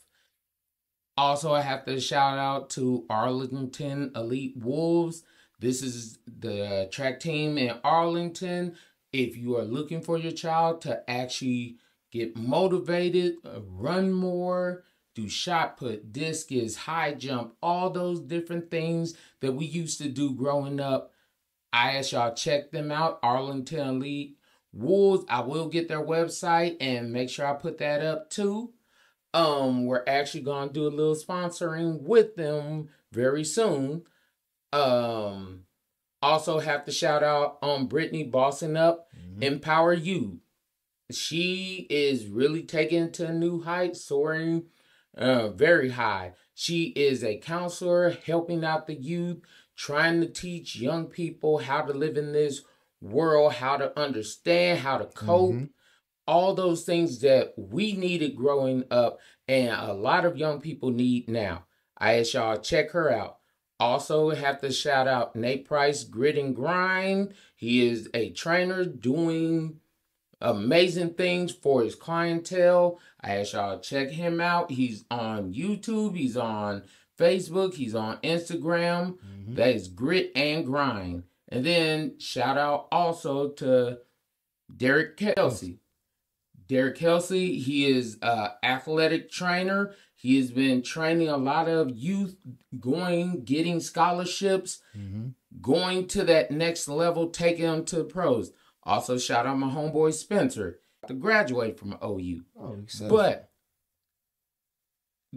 [SPEAKER 2] Also, I have to shout out to Arlington Elite Wolves. This is the track team in Arlington. If you are looking for your child to actually get motivated, run more, do shot put, discus, high jump, all those different things that we used to do growing up, I ask y'all check them out. Arlington Elite Wolves. I will get their website and make sure I put that up too. We're actually gonna do a little sponsoring with them very soon. Also have to shout out on Brittany Bossing Up, Empower You. She is really taking to new heights, soaring very high. She is a counselor helping out the youth, trying to teach young people how to live in this world, how to understand, how to cope. All those things that we needed growing up and a lot of young people need now. I ask y'all check her out. Also have to shout out Nate Price, Grit and Grind. He is a trainer doing amazing things for his clientele. I ask y'all check him out. He's on YouTube. He's on Facebook. He's on Instagram. That is Grit and Grind. And then shout out also to Derek Kelsey. Derek Kelsey, he is an athletic trainer. He has been training a lot of youth, getting scholarships, going to that next level, taking them to the pros. Also, shout out my homeboy Spencer, to graduate from OU. But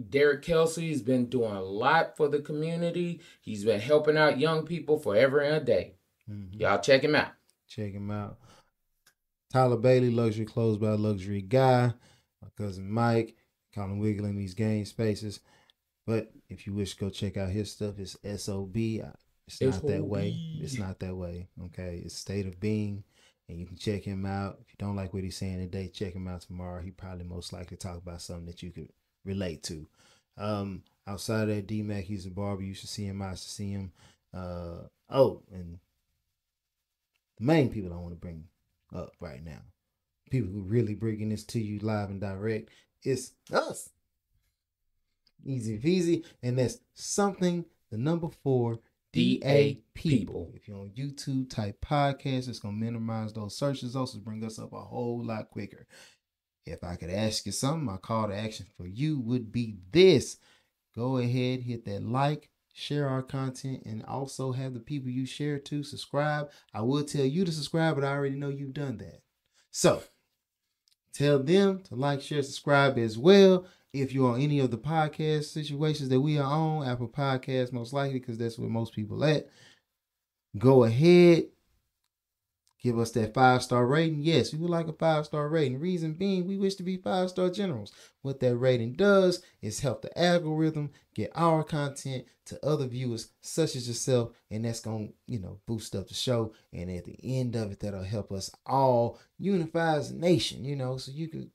[SPEAKER 2] Derek Kelsey has been doing a lot for the community. He's been helping out young people forever and a day. Y'all check him out.
[SPEAKER 1] Check him out. Tyler Bailey, Luxury Clothes by Luxury Guy. My cousin Mike, call him Wiggling these game spaces. But if you wish to go check out his stuff, it's S.O.B. It's not that way. It's not that way. Okay. It's State of Being. And you can check him out. If you don't like what he's saying today, check him out tomorrow. He probably most likely talk about something that you could relate to. Outside of that, D-Mac, he's a barber. You should see him. I should see him. And the main people I want to bring up right now, people who really bringing this to you live and direct, it's us. Easy peasy. And that's something, the number 4, DA People. If you're on YouTube, type podcast, it's going to minimize those search results and bring us up a whole lot quicker. If I could ask you something, my call to action for you would be this. Go ahead, hit that like, share our content, and also have the people you share to subscribe. I will tell you to subscribe, but I already know you've done that. So, tell them to like, share, subscribe as well. If you're on any of the podcast situations that we are on, Apple Podcasts most likely, because that's where most people at, go ahead, give us that 5-star rating. Yes, we would like a 5-star rating. Reason being, we wish to be 5-star generals. What that rating does is help the algorithm get our content to other viewers such as yourself, and that's going to, boost up the show. And at the end of it, that'll help us all unify as a nation, so you could,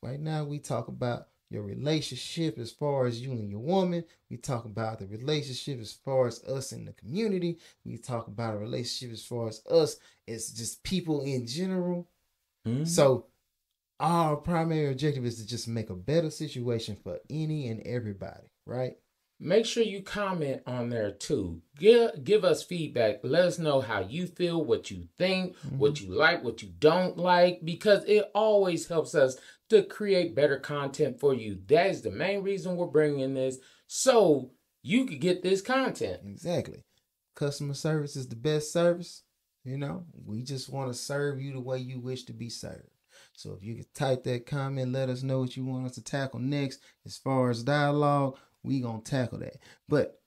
[SPEAKER 1] right now we talk about your relationship as far as you and your woman. We talk about the relationship as far as us in the community. We talk about a relationship as far as us as just people in general. So our primary objective is to just make a better situation for any and everybody, right?
[SPEAKER 2] make sure you comment on there too. Give us feedback. Let us know how you feel, what you think, what you like, what you don't like, because it always helps us to create better content for you. That is the main reason we're bringing this, so you could get this content.
[SPEAKER 1] Exactly. Customer service is the best service. You know, we just want to serve you the way you wish to be served. So if you could type that comment, let us know what you want us to tackle next. As far as dialogue, we gonna tackle that. But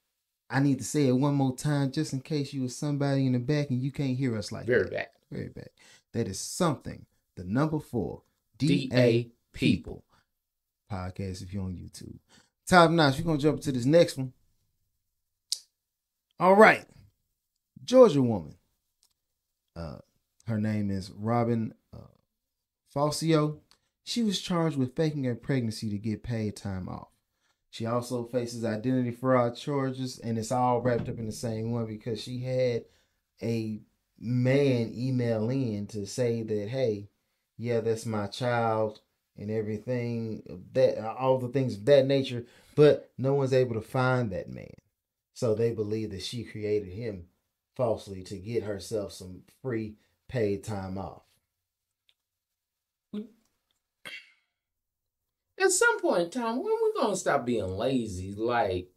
[SPEAKER 1] I need to say it one more time, just in case you was somebody in the back and you can't hear us like
[SPEAKER 2] Very
[SPEAKER 1] that.
[SPEAKER 2] back.
[SPEAKER 1] Very back. That is something. The number 4.
[SPEAKER 2] DA
[SPEAKER 1] People. Podcast if you're on YouTube. Top notch. We're gonna jump into this next one. All right. Georgia woman. Her name is Robin Folso. She was charged with faking a pregnancy to get paid time off. She also faces identity fraud charges, and it's all wrapped up in the same one because she had a man email in to say that, hey, yeah, that's my child and everything, that all the things of that nature, but no one's able to find that man. So they believe that she created him falsely to get herself some free paid time off.
[SPEAKER 2] At some point in time, when we gonna stop being lazy? Like,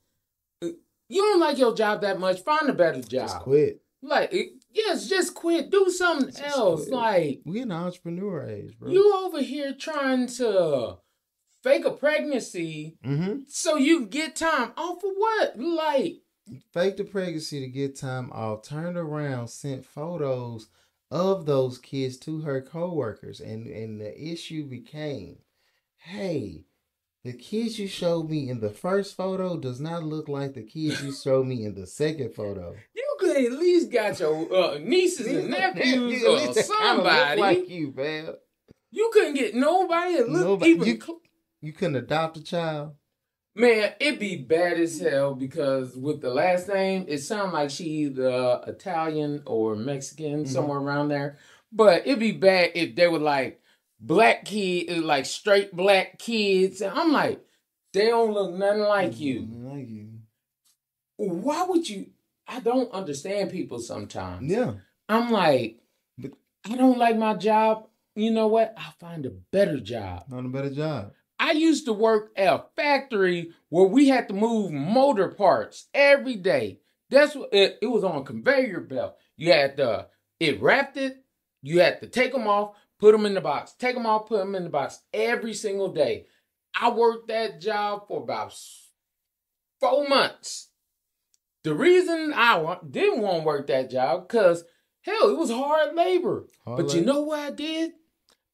[SPEAKER 2] you don't like your job that much, find a better job.
[SPEAKER 1] Just quit.
[SPEAKER 2] Like, yes, just quit. Do something else.
[SPEAKER 1] Quit.
[SPEAKER 2] Like,
[SPEAKER 1] we in the entrepreneur age, bro.
[SPEAKER 2] You over here trying to fake a pregnancy so you can get time off for what? Like,
[SPEAKER 1] fake the pregnancy to get time off, turned around, sent photos of those kids to her coworkers, and the issue became, hey, the kids you showed me in the first photo does not look like the kids you showed me in the second photo.
[SPEAKER 2] You could at least got your nieces and nephews or somebody
[SPEAKER 1] like you, man.
[SPEAKER 2] You couldn't get nobody that looked even.
[SPEAKER 1] You couldn't adopt a child.
[SPEAKER 2] Man, it'd be bad as hell because with the last name, it sounds like she either Italian or Mexican, somewhere around there. But it'd be bad if they were like black kids, like straight black kids. And I'm like, they don't look nothing like you.
[SPEAKER 1] Like you.
[SPEAKER 2] Why would you? I don't understand people sometimes.
[SPEAKER 1] Yeah.
[SPEAKER 2] I'm like, I don't like my job. You know what? I'll find a better job.
[SPEAKER 1] Find a better job.
[SPEAKER 2] I used to work at a factory where we had to move motor parts every day. That's what it was on a conveyor belt. You had to, it wrapped it. You had to take them off, put them in the box, take them off, put them in the box every single day. I worked that job for about 4 months. The reason I didn't want to work that job, because hell, it was hard labor. You know what I did?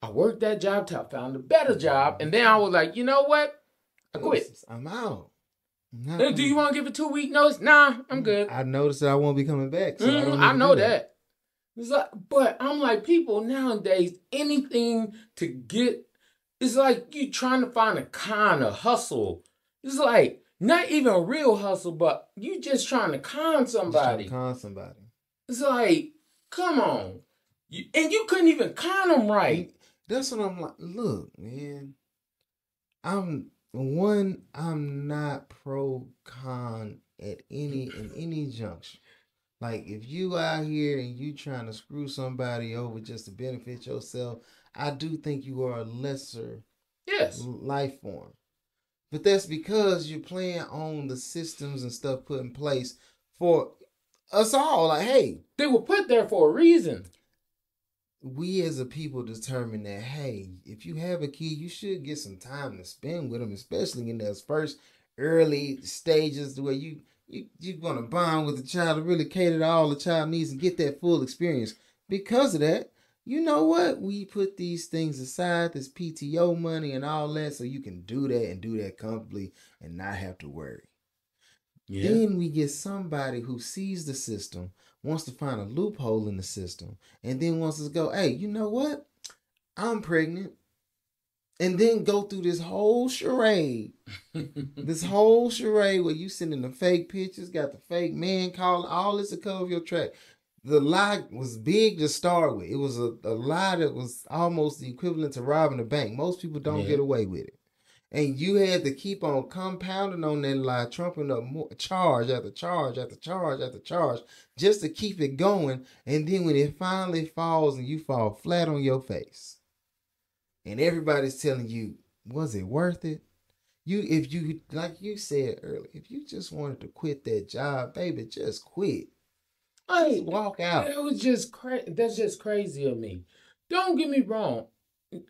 [SPEAKER 2] I worked that job till I found a better job. And then I was like, you know what? I quit.
[SPEAKER 1] I'm out.
[SPEAKER 2] Do you want to give a 2-week notice? Nah, I'm good.
[SPEAKER 1] I noticed that I won't be coming back. So
[SPEAKER 2] I know that. It's like, but I'm like, people nowadays, anything to get, it's like you trying to find a kind of hustle. It's like, not even a real hustle, but you just trying to con somebody. It's like, come on. And you couldn't even con them right.
[SPEAKER 1] That's what I'm like. Look, man. I'm not pro-con in any junction. Like, if you out here and you trying to screw somebody over just to benefit yourself, I do think you are a lesser life form. But that's because you're playing on the systems and stuff put in place for us all. Like, hey.
[SPEAKER 2] They were put there for a reason.
[SPEAKER 1] We as a people determine that, hey, if you have a kid, you should get some time to spend with them, especially in those first early stages where you're going to bond with the child and really cater to all the child needs and get that full experience. Because of that, you know what? We put these things aside, this PTO money and all that, so you can do that and do that comfortably and not have to worry. Yeah. Then we get somebody who sees the system, wants to find a loophole in the system, and then wants to go, hey, you know what? I'm pregnant. And then go through this whole charade. This whole charade where you sending the fake pictures, got the fake man calling, all this to cover your track. The lie was big to start with. It was a lie that was almost the equivalent to robbing a bank. Most people don't get away with it. And you had to keep on compounding on that lie, trumping up more charge after charge after charge after charge, just to keep it going. And then when it finally falls and you fall flat on your face, and everybody's telling you, was it worth it? If you, like you said earlier, if you just wanted to quit that job, baby, just quit. Just walk out.
[SPEAKER 2] It was just that's just crazy of me. Don't get me wrong.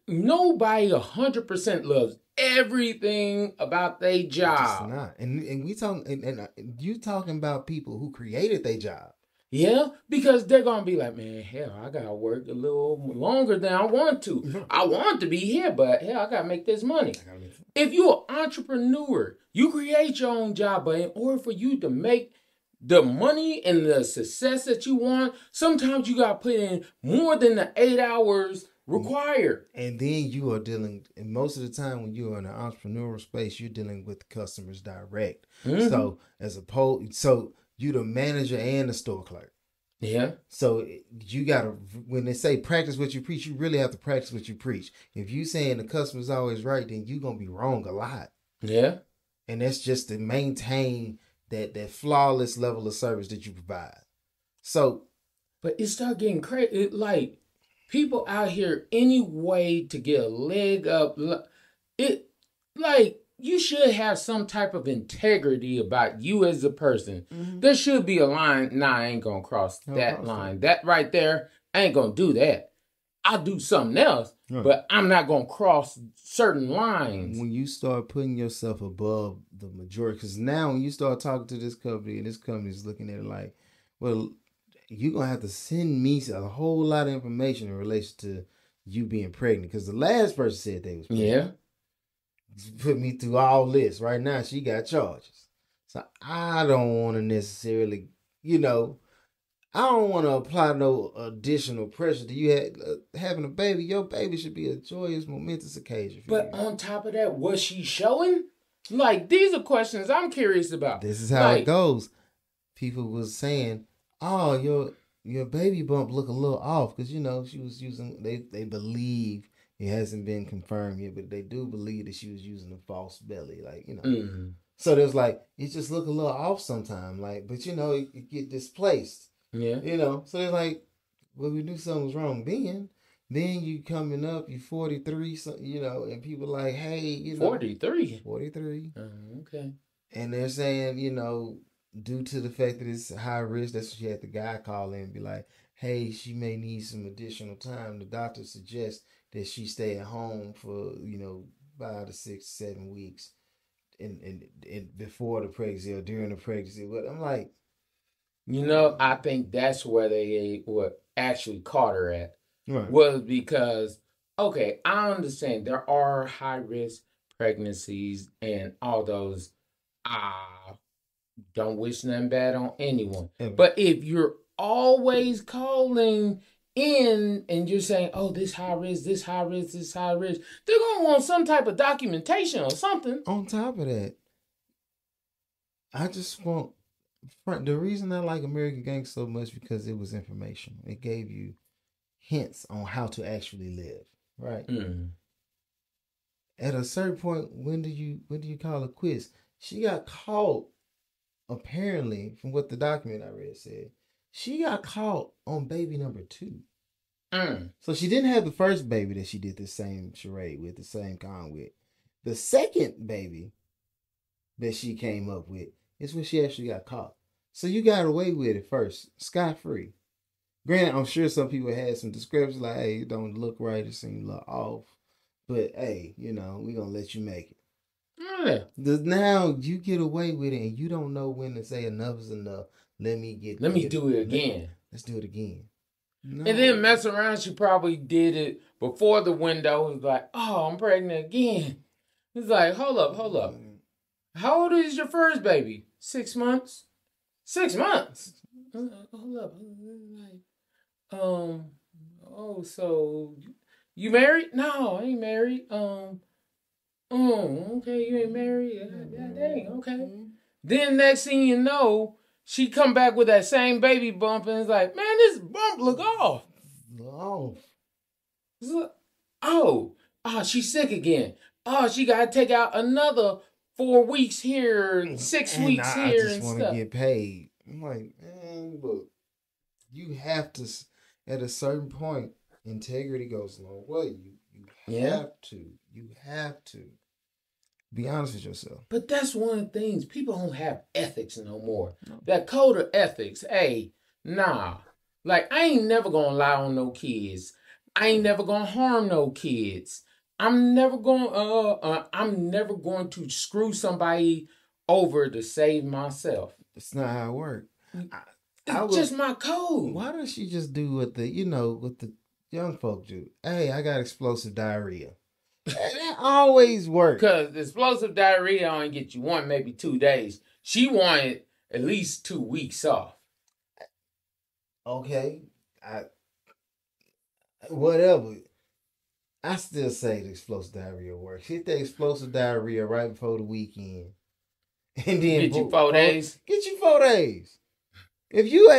[SPEAKER 2] Nobody 100% loves everything about their job.
[SPEAKER 1] Just not. And we talking and you talking about people who created their job.
[SPEAKER 2] Yeah, because they're gonna be like, man, hell, I gotta work a little longer than I want to. I want to be here, but hell, I gotta make this money. If you're an entrepreneur, you create your own job, but in order for you to make the money and the success that you want, sometimes you gotta put in more than the 8 hours required.
[SPEAKER 1] And then you are dealing, and most of the time when you're in an entrepreneurial space, you're dealing with customers direct. So so you the manager and the store clerk.
[SPEAKER 2] Yeah.
[SPEAKER 1] So you gotta, when they say practice what you preach, you really have to practice what you preach. If you saying the customer's always right, then you're gonna be wrong a lot.
[SPEAKER 2] Yeah.
[SPEAKER 1] And that's just to maintain that flawless level of service that you provide. So,
[SPEAKER 2] but it started getting crazy. Like, people out here, any way to get a leg up, you should have some type of integrity about you as a person. There should be a line. Nah, I ain't gonna cross that line. That right there, I ain't gonna do that. I'll do something else, but I'm not gonna cross certain lines.
[SPEAKER 1] When you start putting yourself above the majority, because now when you start talking to this company and this company is looking at it like, well, you're going to have to send me a whole lot of information in relation to you being pregnant. Because the last person said they was pregnant.
[SPEAKER 2] Yeah.
[SPEAKER 1] Put me through all this. Right now, she got charges. So I don't want to necessarily, I don't want to apply no additional pressure to you. Having a baby, your baby should be a joyous, momentous occasion.
[SPEAKER 2] But on top of that, was she showing? Like, these are questions I'm curious about.
[SPEAKER 1] This is how it goes. People was saying, oh, your baby bump look a little off because she was using. They believe it hasn't been confirmed yet, but they do believe that she was using a false belly, So there's like it just look a little off sometimes, but it get displaced.
[SPEAKER 2] Yeah.
[SPEAKER 1] So they're like, well, we knew something was wrong then you coming up, you 43, so, and people like, hey,
[SPEAKER 2] 43.
[SPEAKER 1] 43.
[SPEAKER 2] Okay.
[SPEAKER 1] And they're saying, due to the fact that it's high risk, that's what she had the guy call in and be like, hey, she may need some additional time. The doctor suggests that she stay at home for, 5 to 6, 7 weeks and before the pregnancy or during the pregnancy. But I'm like,
[SPEAKER 2] I think that's where they were actually caught her at.
[SPEAKER 1] Right.
[SPEAKER 2] Was because, okay, I understand there are high risk pregnancies and all those. Don't wish nothing bad on anyone.
[SPEAKER 1] Ever.
[SPEAKER 2] But if you're always calling in and you're saying, oh, this high risk, this high risk, this high risk, they're going to want some type of documentation or something.
[SPEAKER 1] On top of that, I just want, the reason I like American Gangster so much because it was information. It gave you hints on how to actually live, right?
[SPEAKER 2] Mm-hmm.
[SPEAKER 1] At a certain point, when do you call it quits? She got caught, apparently, from what the document I read said, she got caught on baby number 2. So she didn't have the first baby that she did the same charade with, the same con with. The second baby that she came up with is when she actually got caught. So you got away with it first, scot-free. Granted, I'm sure some people had some discrepancies, like, hey, it don't look right, it seems a little off. But, hey, we're going to let you make it.
[SPEAKER 2] Yeah.
[SPEAKER 1] Now you get away with it and you don't know when to say enough is enough. Let me
[SPEAKER 2] do it again.
[SPEAKER 1] Let's do it again. No.
[SPEAKER 2] And then mess around, she probably did it before the window. It was like, oh, I'm pregnant again. It's like, hold up. How old is your first baby? 6 months? 6 months? Hold up. So you married? No, I ain't married. Okay, you ain't married? God dang, okay. Then next thing you know, she come back with that same baby bump and it's like, man, this bump look off.
[SPEAKER 1] Off.
[SPEAKER 2] She's sick again. oh, she got to take out another 4 weeks here and 6 weeks
[SPEAKER 1] I
[SPEAKER 2] here
[SPEAKER 1] just
[SPEAKER 2] and
[SPEAKER 1] want to
[SPEAKER 2] stuff.
[SPEAKER 1] get paid. I'm like, man, look, you have to, at a certain point, integrity goes a long way. You have to be honest with yourself.
[SPEAKER 2] But that's one of the things. People don't have ethics no more. No. That code of ethics, hey, nah. Like, I ain't never gonna lie on no kids. I ain't never gonna harm no kids. I'm never going to screw somebody over to save myself.
[SPEAKER 1] It's not how it works.
[SPEAKER 2] It's just my code.
[SPEAKER 1] Why don't she just do what the young folk do? Hey, I got explosive diarrhea. That always works.
[SPEAKER 2] Because explosive diarrhea only get you 1, maybe 2 days. She wanted at least 2 weeks off.
[SPEAKER 1] Okay, whatever. I still say the explosive diarrhea works. Hit the explosive diarrhea right before the weekend, and then
[SPEAKER 2] get you 4 days.
[SPEAKER 1] Get you 4 days. If you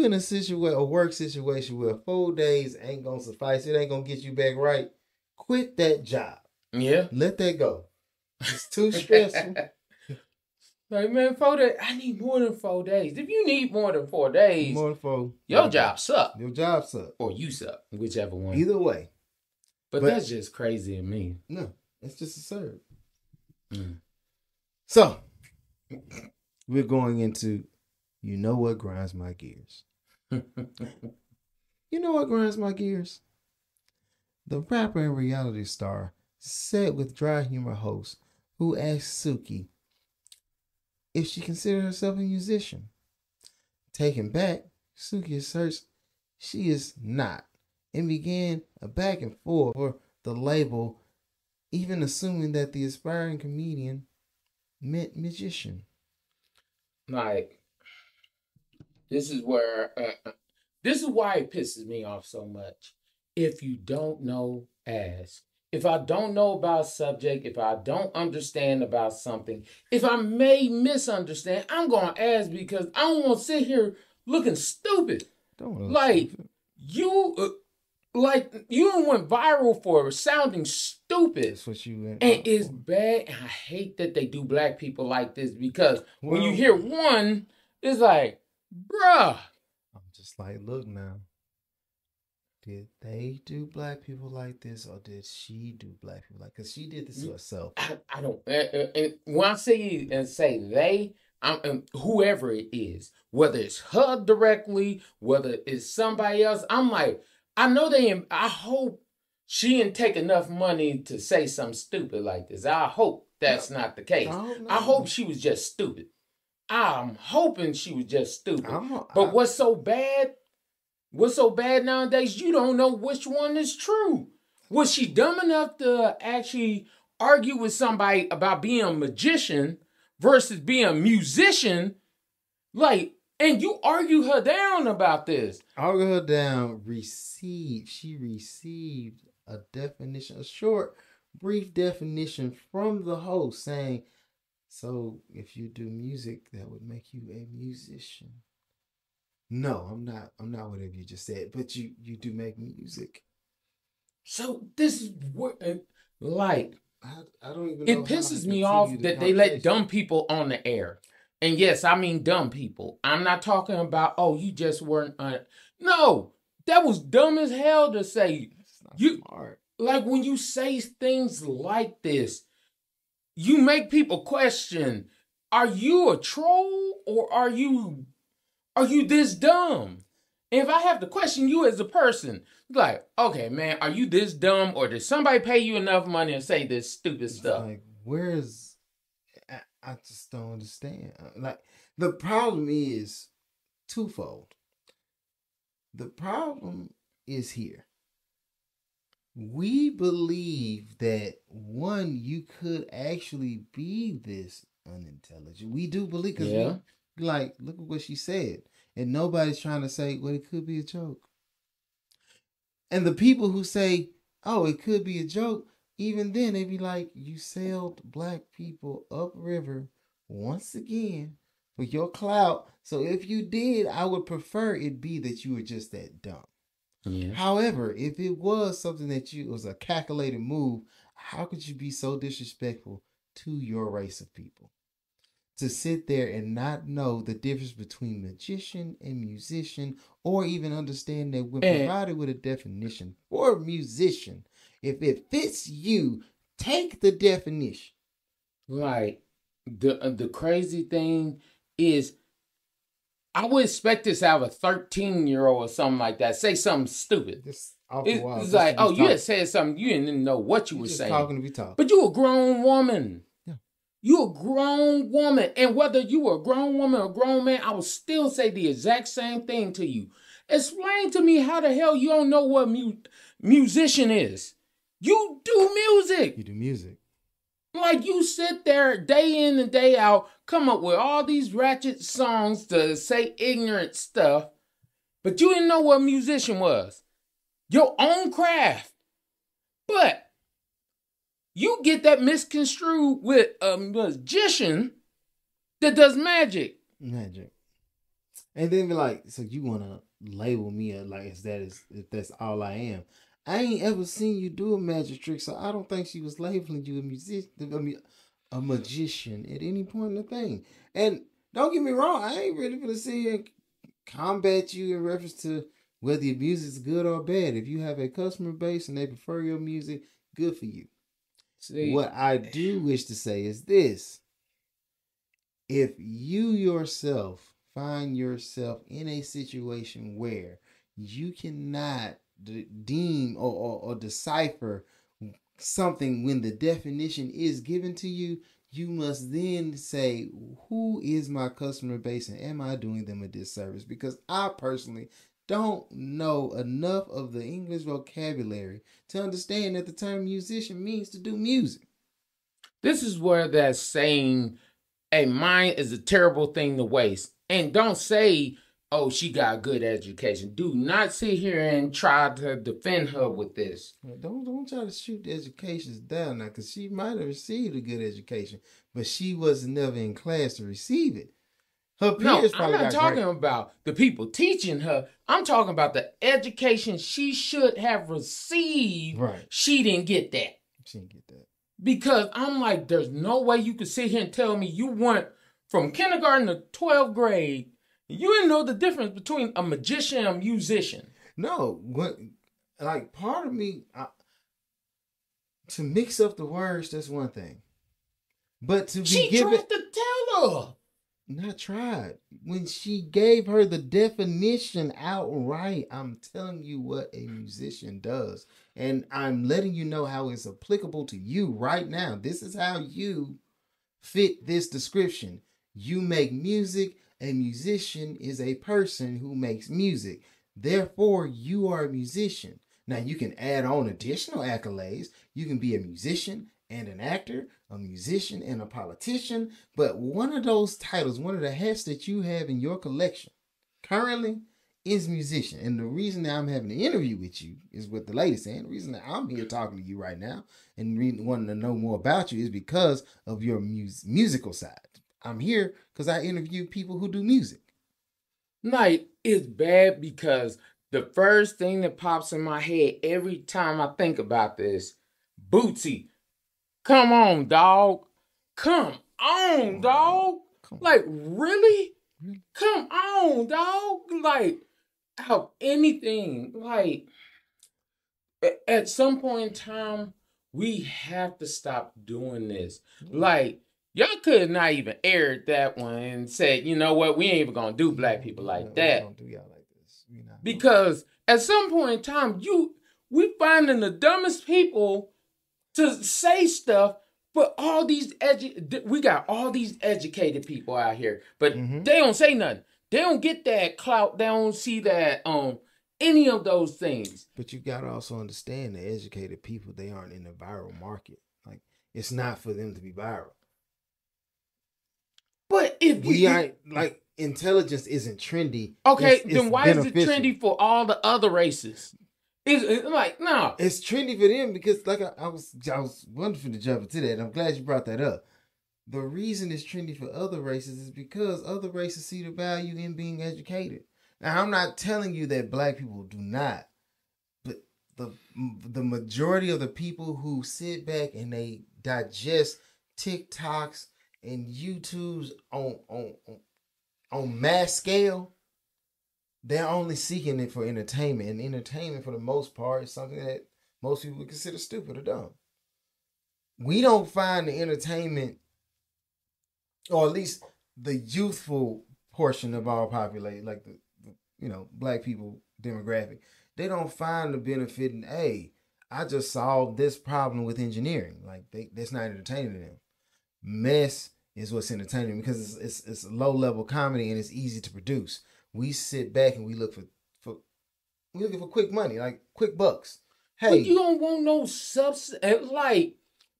[SPEAKER 1] in a work situation where 4 days ain't gonna suffice, it ain't gonna get you back right. Quit that job.
[SPEAKER 2] Yeah,
[SPEAKER 1] let that go. It's too stressful.
[SPEAKER 2] Like, man, 4 days. I need more than 4 days. If you need more than 4 days, your job suck.
[SPEAKER 1] Your job suck.
[SPEAKER 2] Or you suck, whichever one.
[SPEAKER 1] Either way.
[SPEAKER 2] But that's just crazy to me.
[SPEAKER 1] No, it's just absurd. So, we're going into, you know what grinds my gears. You know what grinds my gears? The rapper and reality star sat with dry humor host who asked Suki if she considered herself a musician. Taken back, Suki asserts she is not, and began a back and forth for the label, even assuming that the aspiring comedian meant magician.
[SPEAKER 2] Like, this is why it pisses me off so much. If you don't know, ask. If I don't know about a subject, if I don't understand about something, if I may misunderstand, I'm going to ask because I don't want to sit here looking stupid. You went viral for sounding stupid.
[SPEAKER 1] That's what you went.
[SPEAKER 2] And it's bad. And I hate that they do black people like this because when you hear one, it's like, bruh.
[SPEAKER 1] I'm just like, look now. Did they do black people like this, or did she do black people like? Because she did this to herself.
[SPEAKER 2] I don't. When I say they, whoever it is, whether it's her directly, whether it's somebody else, I'm like, I know I hope she didn't take enough money to say something stupid like this. I hope that's not the case. I hope she was just stupid. I'm hoping she was just stupid. But what's so bad? What's so bad nowadays? You don't know which one is true. Was she dumb enough to actually argue with somebody about being a magician versus being a musician? Like, and you argue her down about this.
[SPEAKER 1] Argue her down. She received a definition, a short, brief definition from the host saying, so if you do music, that would make you a musician. No, I'm not whatever you just said, but you do make music.
[SPEAKER 2] So this is what, like,
[SPEAKER 1] I don't even know.
[SPEAKER 2] It pisses me off that they let dumb people on the air. And yes, I mean dumb people. I'm not talking about, oh, you just weren't. No, that was dumb as hell to say.
[SPEAKER 1] That's not smart.
[SPEAKER 2] Like, when you say things like this, you make people question, are you a troll or are you this dumb? And if I have to question you as a person, like, okay, man, are you this dumb, or did somebody pay you enough money to say this stupid stuff?
[SPEAKER 1] Like, I just don't understand. Like, the problem is twofold. The problem is here. We believe that, one, you could actually be this unintelligent. We do believe, because like, look at what she said. And nobody's trying to say, well, it could be a joke. And the people who say, oh, it could be a joke, even then they be like, you sailed black people upriver once again for your clout. So if you did, I would prefer it be that you were just that dumb. Yeah. However, if it was something that it was a calculated move, How could you be so disrespectful to your race of people? To sit there and not know the difference between magician and musician, or even understand that when provided with a definition for musician, if it fits you, take the definition.
[SPEAKER 2] Like, the crazy thing is, I would expect this out of a 13-year-old or something like that. Say something stupid.
[SPEAKER 1] It's
[SPEAKER 2] like, oh, you had said something, you didn't know what you were saying.
[SPEAKER 1] Talking to be talking.
[SPEAKER 2] But you a grown woman. You a grown woman. And whether you were a grown woman or a grown man, I would still say the exact same thing to you. Explain to me how the hell you don't know what musician is. You do music.
[SPEAKER 1] You do music.
[SPEAKER 2] Like, you sit there day in and day out, come up with all these ratchet songs to say ignorant stuff, but you didn't know what a musician was. Your own craft. But you get that misconstrued with a magician that does magic.
[SPEAKER 1] Magic. And then be like, so you want to label me like if that's all I am. I ain't ever seen you do a magic trick, so I don't think she was labeling you a magician at any point in the thing. And don't get me wrong, I ain't really gonna sit here and combat you in reference to whether your music's good or bad. If you have a customer base and they prefer your music, good for you. See, what I do wish to say is this. If you yourself find yourself in a situation where you cannot deem or decipher something when the definition is given to you, you must then say, who is my customer base and am I doing them a disservice? Because I personally don't know enough of the English vocabulary to understand that the term musician means to do music.
[SPEAKER 2] This is where that saying, a mind is a terrible thing to waste. And don't say, oh, she got a good education. Do not sit here and try to defend her with this.
[SPEAKER 1] Don't try to shoot the educations down now, because she might have received a good education, but she was never in class to receive it. Her peers
[SPEAKER 2] I'm not talking about the people teaching her. I'm talking about the education she should have received.
[SPEAKER 1] Right.
[SPEAKER 2] She didn't get that.
[SPEAKER 1] She didn't get that.
[SPEAKER 2] Because I'm like, there's no way you could sit here and tell me you went from kindergarten to 12th grade. You didn't know the difference between a magician and a musician.
[SPEAKER 1] No. Like, part of me, to mix up the words, that's one thing. But to be given...
[SPEAKER 2] She tried to tell her.
[SPEAKER 1] Not tried. When she gave her the definition outright, I'm telling you what a musician does. And I'm letting you know how it's applicable to you right now. This is how you fit this description. You make music. A musician is a person who makes music. Therefore, you are a musician. Now, you can add on additional accolades. You can be a musician and an actor, a musician and a politician. But one of those titles, one of the hats that you have in your collection currently is musician. And the reason that I'm having an interview with you is what the lady's saying. The reason that I'm here talking to you right now and wanting to know more about you is because of your musical side. I'm here because I interview people who do music.
[SPEAKER 2] Like, it's bad because the first thing that pops in my head every time I think about this, Bootsy, come on, dog. Come on, dog. Like, really? Come on, dog. Like, out anything. Like, at some point in time, we have to stop doing this. Like, y'all could not even air that one and say, you know what, we ain't even gonna do black people like that.
[SPEAKER 1] We don't do y'all like this.
[SPEAKER 2] Because at some point in time, we finding the dumbest people to say stuff, but all these we got all these educated people out here, but they don't say nothing. They don't get that clout. They don't see that any of those things.
[SPEAKER 1] But you gotta also understand the educated people, they aren't in the viral market. Like, it's not for them to be viral.
[SPEAKER 2] But if
[SPEAKER 1] we aren't, like, intelligence isn't trendy.
[SPEAKER 2] Okay, then why is it trendy for all the other races? It's like, no.
[SPEAKER 1] It's trendy for them because, like, I was wonderful to jump into that, and I'm glad you brought that up. The reason it's trendy for other races is because other races see the value in being educated. Now, I'm not telling you that black people do not, but the majority of the people who sit back and they digest TikToks and YouTubes on mass scale, they're only seeking it for entertainment. And entertainment, for the most part, is something that most people would consider stupid or dumb. We don't find the entertainment, or at least the youthful portion of our population, like the black people demographic, they don't find the benefit in, hey, I just solved this problem with engineering. Like that's not entertaining to them. Mess is what's entertaining because it's a low level comedy and it's easy to produce. We sit back and we look for looking for quick money, like quick bucks. Hey,
[SPEAKER 2] but you don't want no substance. Like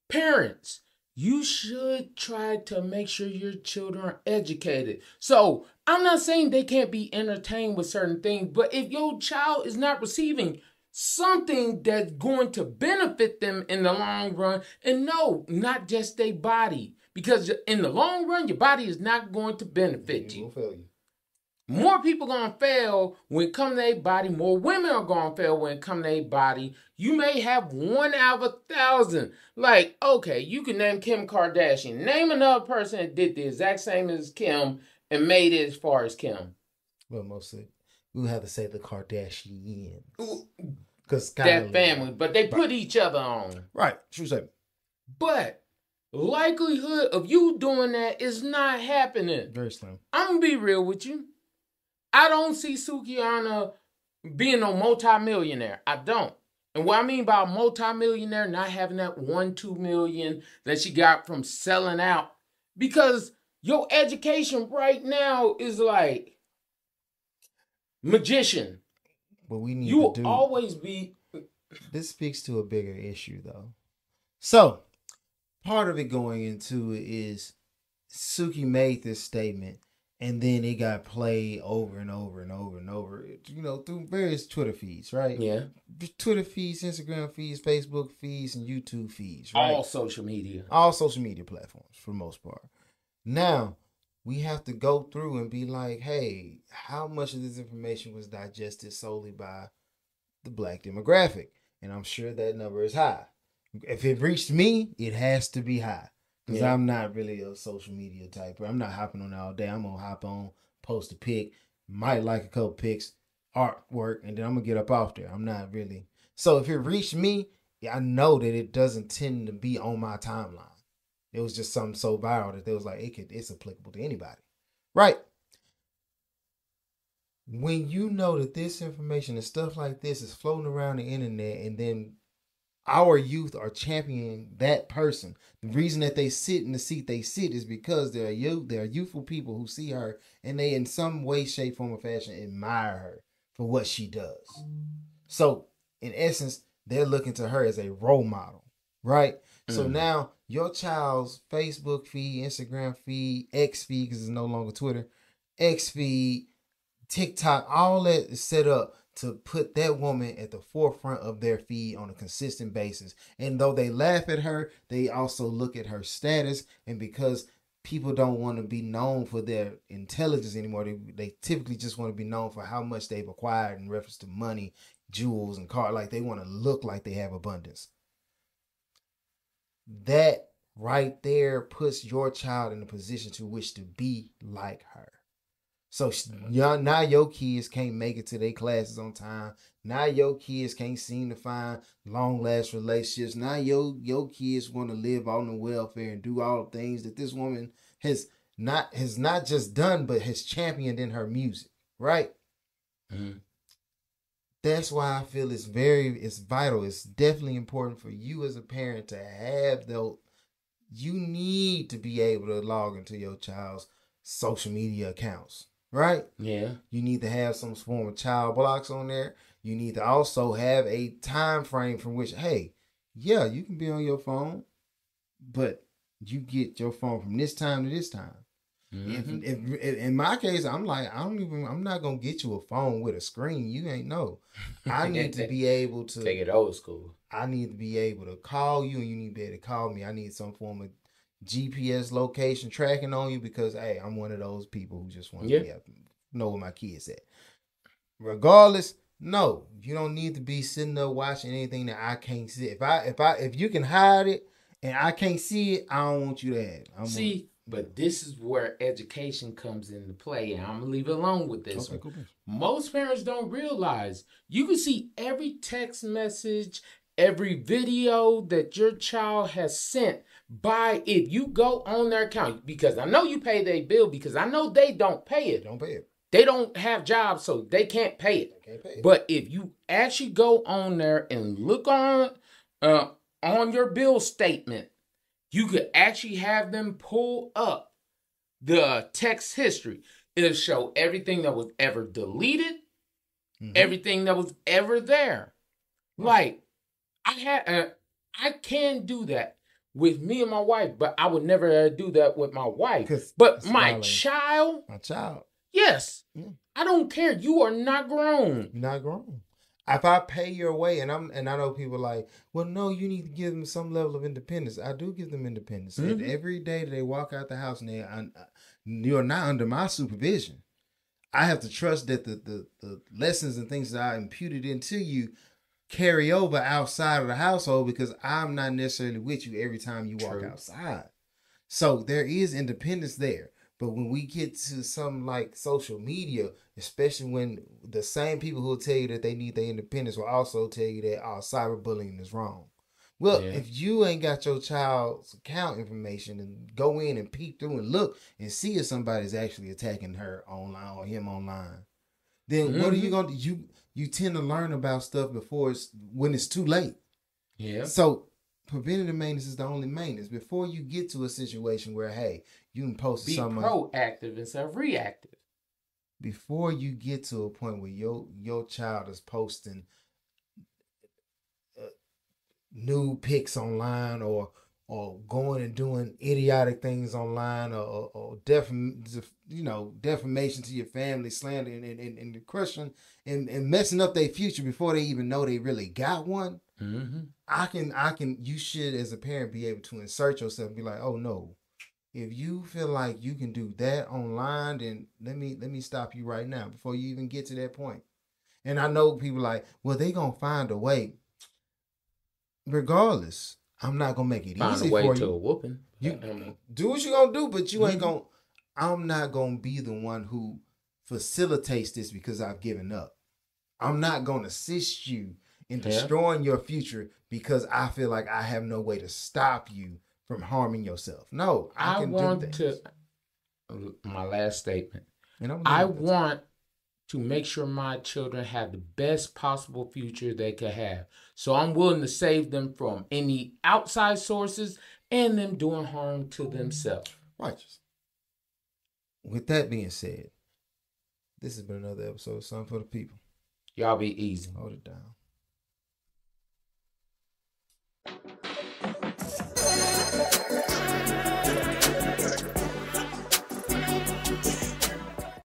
[SPEAKER 2] parents, you should try to make sure your children are educated. So I'm not saying they can't be entertained with certain things, but if your child is not receiving something that's going to benefit them in the long run, and no, not just their body, because in the long run, your body is not going to benefit you.
[SPEAKER 1] Fail you.
[SPEAKER 2] More people gonna fail when it come to their body. More women are gonna fail when it come to their body. You may have 1 out of 1,000. Like, okay, you can name Kim Kardashian. Name another person that did the exact same as Kim and made it as far as Kim.
[SPEAKER 1] Well, mostly we would have to say the Kardashians. Because
[SPEAKER 2] that family, but they put each other on.
[SPEAKER 1] Right, true statement.
[SPEAKER 2] But likelihood of you doing that is not happening.
[SPEAKER 1] Very slim.
[SPEAKER 2] I'm gonna be real with you. I don't see Suki being a multi-millionaire. I don't. And what I mean by a multi-millionaire, not having that 1-2 million that she got from selling out. Because your education right now is like magician.
[SPEAKER 1] But we need
[SPEAKER 2] you will always be.
[SPEAKER 1] This speaks to a bigger issue, though. So, part of it going into it is Suki made this statement, and then it got played over and over and over and over, through various Twitter feeds, right?
[SPEAKER 2] Yeah.
[SPEAKER 1] Twitter feeds, Instagram feeds, Facebook feeds, and YouTube feeds, right?
[SPEAKER 2] All social media.
[SPEAKER 1] All social media platforms, for the most part. Now, we have to go through and be like, hey, how much of this information was digested solely by the black demographic? And I'm sure that number is high. If it reached me, it has to be high. Because I'm not really a social media type. I'm not hopping on all day. I'm going to hop on, post a pic, might like a couple pics, artwork, and then I'm going to get up off there. I'm not really. So if it reached me, I know that it doesn't tend to be on my timeline. It was just something so viral that they was like, it's applicable to anybody. Right? When you know that this information and stuff like this is floating around the internet, and then our youth are championing that person. The reason that they sit in the seat they sit is because they're youthful people who see her and they in some way, shape, form, or fashion admire her for what she does. So, in essence, they're looking to her as a role model, right? So now your child's Facebook feed, Instagram feed, X feed, because it's no longer Twitter, X feed, TikTok, all that is set up to put that woman at the forefront of their feed on a consistent basis. And though they laugh at her, they also look at her status. And because people don't want to be known for their intelligence anymore, they typically just want to be known for how much they've acquired in reference to money, jewels, and cars. Like they want to look like they have abundance. That right there puts your child in a position to wish to be like her. So now your kids can't make it to their classes on time. Now your kids can't seem to find long-lasting relationships. Now your kids want to live on the welfare and do all the things that this woman has not just done, but has championed in her music, right? Mm-hmm. That's why I feel it's vital. It's definitely important for you as a parent to have you need to be able to log into your child's social media accounts. Right?
[SPEAKER 2] Yeah.
[SPEAKER 1] You need to have some form of child blocks on there. You need to also have a time frame from which, hey, yeah, you can be on your phone, but you get your phone from this time to this time. Mm-hmm. If in my case, I'm like, I'm not gonna get you a phone with a screen. You ain't know. I need to be able to
[SPEAKER 2] take it old school.
[SPEAKER 1] I need to be able to call you, and you need to be able to call me. I need some form of GPS location tracking on you because, hey, I'm one of those people who just want to know where my kids at. Regardless, No, you don't need to be sitting there watching anything that I can't see. If you can hide it and I can't see it, I don't want you to have it.
[SPEAKER 2] But this is where education comes into play, and I'm gonna leave it alone with this one.
[SPEAKER 1] Cool.
[SPEAKER 2] Most parents don't realize you can see every text message, every video that your child has sent by if you go on their account, because I know you pay their bill, because I know they don't pay it. They don't have jobs, so they can't pay it. But if you actually go on there and look on your bill statement, you could actually have them pull up the text history. It'll show everything that was ever deleted, everything that was ever there. Like, I can do that with me and my wife, but I would never do that with my wife. But my child, yes, I don't care. You are not grown.
[SPEAKER 1] You're not grown. If I pay your way, and I know people like, well, no, you need to give them some level of independence. I do give them independence. And every day that they walk out the house, and you're not under my supervision. I have to trust that the lessons and things that I imputed into you carry over outside of the household, because I'm not necessarily with you every time you walk outside. So there is independence there. But when we get to something like social media, especially when the same people who will tell you that they need their independence will also tell you that cyberbullying is wrong. Well, if you ain't got your child's account information and go in and peek through and look and see if somebody's actually attacking her online or him online, then what are you going to do? You tend to learn about stuff when it's too late. Yeah. So preventative maintenance is the only maintenance before you get to a situation where, hey, you can post something.
[SPEAKER 2] Be proactive instead of reactive.
[SPEAKER 1] Before you get to a point where your child is posting nude pics online or going and doing idiotic things online or defamation to your family, slander and crushing and messing up their future before they even know they really got one. You should, as a parent, be able to insert yourself and be like, oh no, if you feel like you can do that online, then let me stop you right now before you even get to that point. And I know people like, well, they gonna find a way. Regardless, I'm not gonna make it easy for you. Find a way to a whooping. You do what you gonna do, but you ain't gonna. I'm not gonna be the one who facilitates this because I've given up. I'm not gonna assist you in destroying your future because I feel like I have no way to stop you from harming yourself. No, I can do things.
[SPEAKER 2] My last statement. I want to make sure my children have the best possible future they could have. So I'm willing to save them from any outside sources and them doing harm to themselves.
[SPEAKER 1] Righteous. With that being said, this has been another episode of Something for the People.
[SPEAKER 2] Y'all be easy.
[SPEAKER 1] Hold it down.